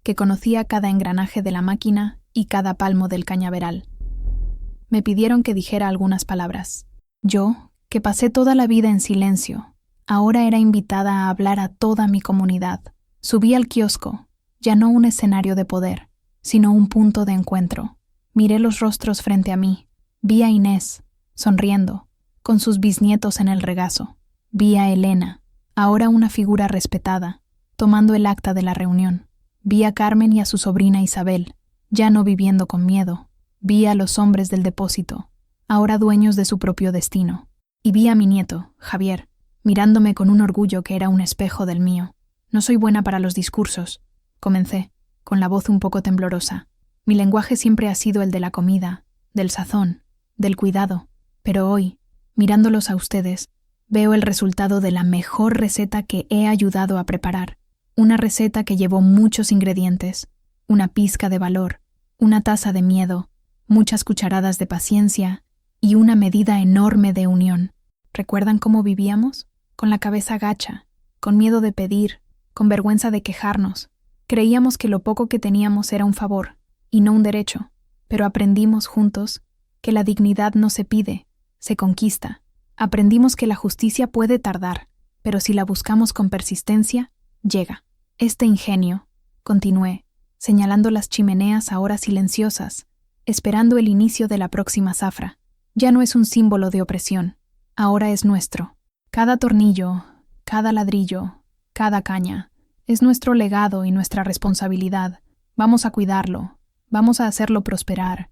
que conocía cada engranaje de la máquina y cada palmo del cañaveral. Me pidieron que dijera algunas palabras. Yo, que pasé toda la vida en silencio, ahora era invitada a hablar a toda mi comunidad. Subí al kiosco, ya no un escenario de poder, sino un punto de encuentro. Miré los rostros frente a mí. Vi a Inés, sonriendo, con sus bisnietos en el regazo. Vi a Elena, ahora una figura respetada, tomando el acta de la reunión. Vi a Carmen y a su sobrina Isabel, ya no viviendo con miedo. Vi a los hombres del depósito, ahora dueños de su propio destino. Y vi a mi nieto, Javier, mirándome con un orgullo que era un espejo del mío. No soy buena para los discursos, comencé, con la voz un poco temblorosa. Mi lenguaje siempre ha sido el de la comida, del sazón, del cuidado, pero hoy, mirándolos a ustedes, veo el resultado de la mejor receta que he ayudado a preparar. Una receta que llevó muchos ingredientes, una pizca de valor, una taza de miedo, muchas cucharadas de paciencia y una medida enorme de unión. ¿Recuerdan cómo vivíamos? Con la cabeza gacha, con miedo de pedir, con vergüenza de quejarnos. Creíamos que lo poco que teníamos era un favor, y no un derecho, pero aprendimos juntos que la dignidad no se pide, se conquista. Aprendimos que la justicia puede tardar, pero si la buscamos con persistencia, llega. Este ingenio, continué, señalando las chimeneas ahora silenciosas, esperando el inicio de la próxima zafra, ya no es un símbolo de opresión, ahora es nuestro. Cada tornillo, cada ladrillo, cada caña, es nuestro legado y nuestra responsabilidad. Vamos a cuidarlo, vamos a hacerlo prosperar,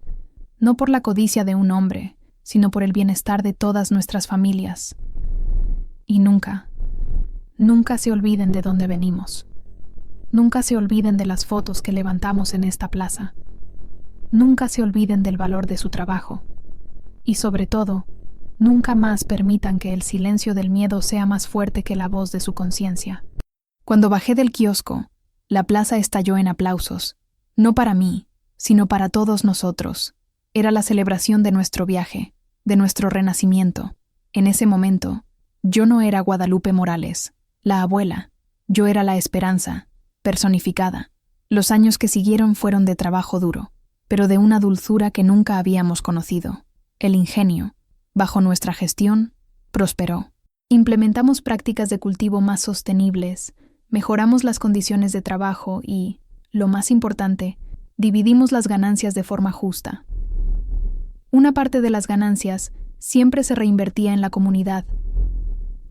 no por la codicia de un hombre, sino por el bienestar de todas nuestras familias. Y nunca se olviden de dónde venimos. Nunca se olviden de las fotos que levantamos en esta plaza. Nunca se olviden del valor de su trabajo. Y sobre todo, Nunca más permitan que el silencio del miedo sea más fuerte que la voz de su conciencia. Cuando bajé del kiosco, la plaza estalló en aplausos, no para mí, sino para todos nosotros. Era la celebración de nuestro viaje, de nuestro renacimiento. En ese momento, yo no era Guadalupe Morales, la abuela, yo era la esperanza, personificada. Los años que siguieron fueron de trabajo duro, pero de una dulzura que nunca habíamos conocido. El ingenio, bajo nuestra gestión, prosperó. Implementamos prácticas de cultivo más sostenibles, mejoramos las condiciones de trabajo y, lo más importante, dividimos las ganancias de forma justa. Una parte de las ganancias siempre se reinvertía en la comunidad.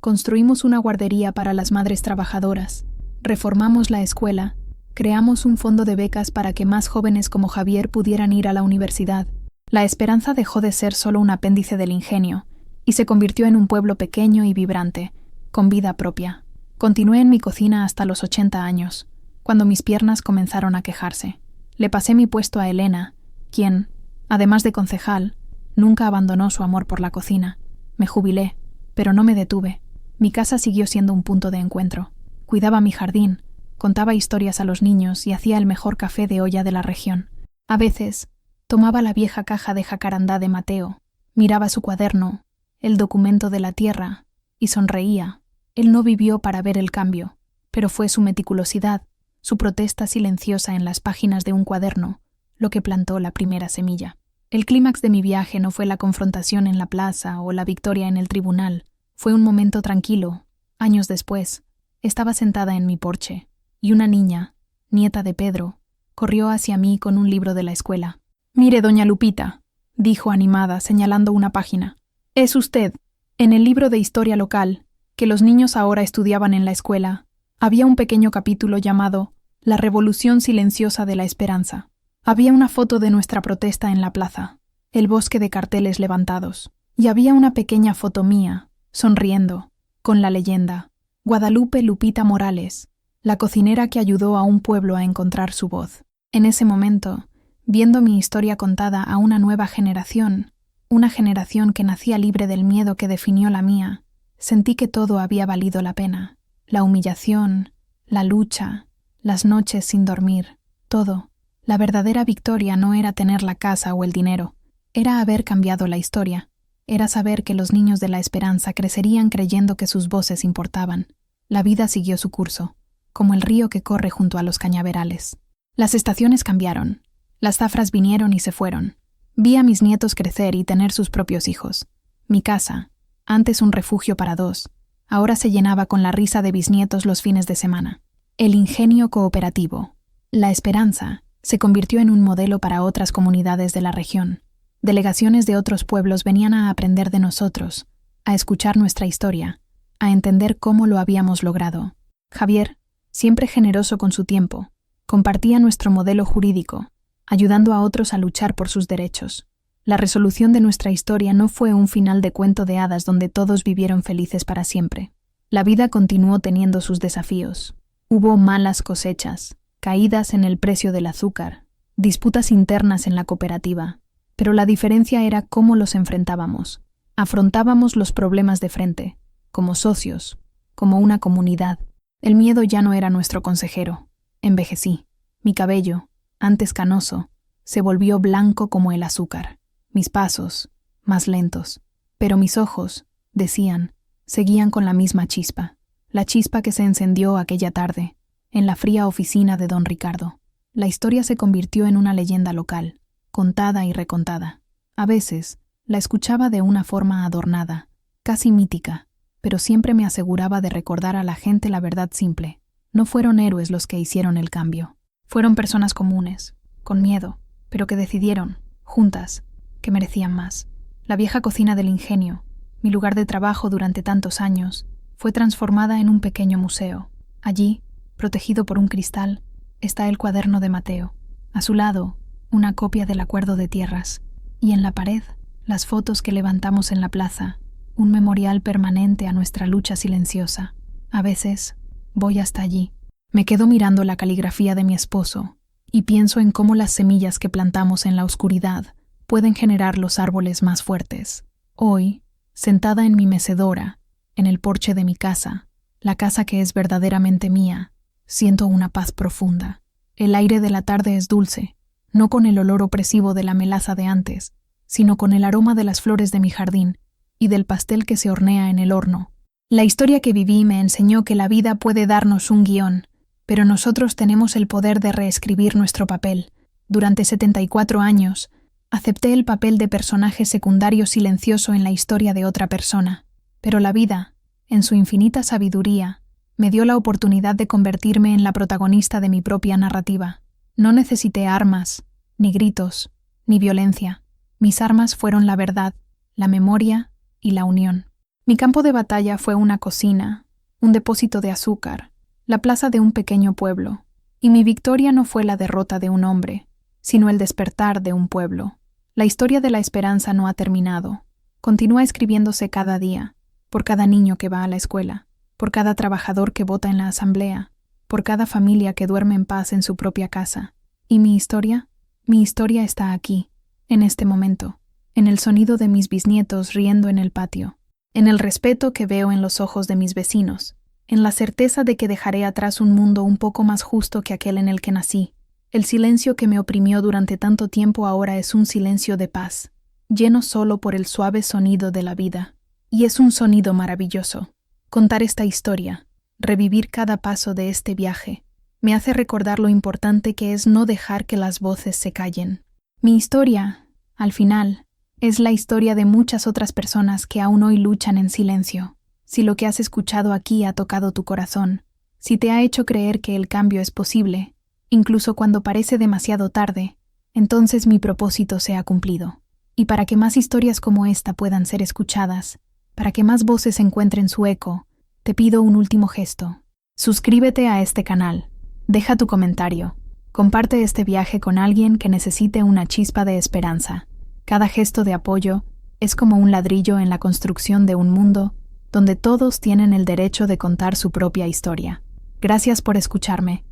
Construimos una guardería para las madres trabajadoras, reformamos la escuela, creamos un fondo de becas para que más jóvenes como Javier pudieran ir a la universidad. La esperanza dejó de ser solo un apéndice del ingenio y se convirtió en un pueblo pequeño y vibrante, con vida propia. Continué en mi cocina hasta los 80 años, cuando mis piernas comenzaron a quejarse. Le pasé mi puesto a Elena, quien, además de concejal, nunca abandonó su amor por la cocina. Me jubilé, pero no me detuve. Mi casa siguió siendo un punto de encuentro. Cuidaba mi jardín, contaba historias a los niños y hacía el mejor café de olla de la región. A veces, tomaba la vieja caja de jacarandá de Mateo, miraba su cuaderno, el documento de la tierra, y sonreía. Él no vivió para ver el cambio, pero fue su meticulosidad, su protesta silenciosa en las páginas de un cuaderno, lo que plantó la primera semilla. El clímax de mi viaje no fue la confrontación en la plaza o la victoria en el tribunal, fue un momento tranquilo. Años después, estaba sentada en mi porche, y una niña, nieta de Pedro, corrió hacia mí con un libro de la escuela. «Mire, doña Lupita», dijo animada, señalando una página. «Es usted. En el libro de historia local, que los niños ahora estudiaban en la escuela, había un pequeño capítulo llamado La Revolución Silenciosa de la Esperanza. Había una foto de nuestra protesta en la plaza, el bosque de carteles levantados, y había una pequeña foto mía, sonriendo, con la leyenda Guadalupe Lupita Morales, la cocinera que ayudó a un pueblo a encontrar su voz». En ese momento, viendo mi historia contada a una nueva generación, una generación que nacía libre del miedo que definió la mía, sentí que todo había valido la pena. La humillación, la lucha, las noches sin dormir, todo. La verdadera victoria no era tener la casa o el dinero, era haber cambiado la historia, era saber que los niños de la esperanza crecerían creyendo que sus voces importaban. La vida siguió su curso, como el río que corre junto a los cañaverales. Las estaciones cambiaron. Las zafras vinieron y se fueron. Vi a mis nietos crecer y tener sus propios hijos. Mi casa, antes un refugio para dos, ahora se llenaba con la risa de bisnietos los fines de semana. El ingenio cooperativo, la esperanza, se convirtió en un modelo para otras comunidades de la región. Delegaciones de otros pueblos venían a aprender de nosotros, a escuchar nuestra historia, a entender cómo lo habíamos logrado. Javier, siempre generoso con su tiempo, compartía nuestro modelo jurídico, ayudando a otros a luchar por sus derechos. La resolución de nuestra historia no fue un final de cuento de hadas donde todos vivieron felices para siempre. La vida continuó teniendo sus desafíos. Hubo malas cosechas, caídas en el precio del azúcar, disputas internas en la cooperativa, pero la diferencia era cómo los enfrentábamos. Afrontábamos los problemas de frente, como socios, como una comunidad. El miedo ya no era nuestro consejero. Envejecí. Mi cabello, antes canoso, se volvió blanco como el azúcar. Mis pasos, más lentos. Pero mis ojos, decían, seguían con la misma chispa. La chispa que se encendió aquella tarde, en la fría oficina de don Ricardo. La historia se convirtió en una leyenda local, contada y recontada. A veces, la escuchaba de una forma adornada, casi mítica, pero siempre me aseguraba de recordar a la gente la verdad simple. No fueron héroes los que hicieron el cambio. Fueron personas comunes, con miedo, pero que decidieron, juntas, que merecían más. La vieja cocina del ingenio, mi lugar de trabajo durante tantos años, fue transformada en un pequeño museo. Allí, protegido por un cristal, está el cuaderno de Mateo. A su lado, una copia del acuerdo de tierras. Y en la pared, las fotos que levantamos en la plaza, un memorial permanente a nuestra lucha silenciosa. A veces, voy hasta allí. Me quedo mirando la caligrafía de mi esposo y pienso en cómo las semillas que plantamos en la oscuridad pueden generar los árboles más fuertes. Hoy, sentada en mi mecedora, en el porche de mi casa, la casa que es verdaderamente mía, siento una paz profunda. El aire de la tarde es dulce, no con el olor opresivo de la melaza de antes, sino con el aroma de las flores de mi jardín y del pastel que se hornea en el horno. La historia que viví me enseñó que la vida puede darnos un guión, pero nosotros tenemos el poder de reescribir nuestro papel. Durante 74 años, acepté el papel de personaje secundario silencioso en la historia de otra persona, pero la vida, en su infinita sabiduría, me dio la oportunidad de convertirme en la protagonista de mi propia narrativa. No necesité armas, ni gritos, ni violencia. Mis armas fueron la verdad, la memoria y la unión. Mi campo de batalla fue una cocina, un depósito de azúcar, la plaza de un pequeño pueblo, y mi victoria no fue la derrota de un hombre, sino el despertar de un pueblo. La historia de la esperanza no ha terminado. Continúa escribiéndose cada día, por cada niño que va a la escuela, por cada trabajador que vota en la asamblea, por cada familia que duerme en paz en su propia casa. ¿Y mi historia? Mi historia está aquí, en este momento, en el sonido de mis bisnietos riendo en el patio, en el respeto que veo en los ojos de mis vecinos, en la certeza de que dejaré atrás un mundo un poco más justo que aquel en el que nací. El silencio que me oprimió durante tanto tiempo ahora es un silencio de paz, lleno solo por el suave sonido de la vida. Y es un sonido maravilloso. Contar esta historia, revivir cada paso de este viaje, me hace recordar lo importante que es no dejar que las voces se callen. Mi historia, al final, es la historia de muchas otras personas que aún hoy luchan en silencio. Si lo que has escuchado aquí ha tocado tu corazón, si te ha hecho creer que el cambio es posible, incluso cuando parece demasiado tarde, entonces mi propósito se ha cumplido. Y para que más historias como esta puedan ser escuchadas, para que más voces encuentren su eco, te pido un último gesto. Suscríbete a este canal, deja tu comentario, comparte este viaje con alguien que necesite una chispa de esperanza. Cada gesto de apoyo es como un ladrillo en la construcción de un mundo donde todos tienen el derecho de contar su propia historia. Gracias por escucharme.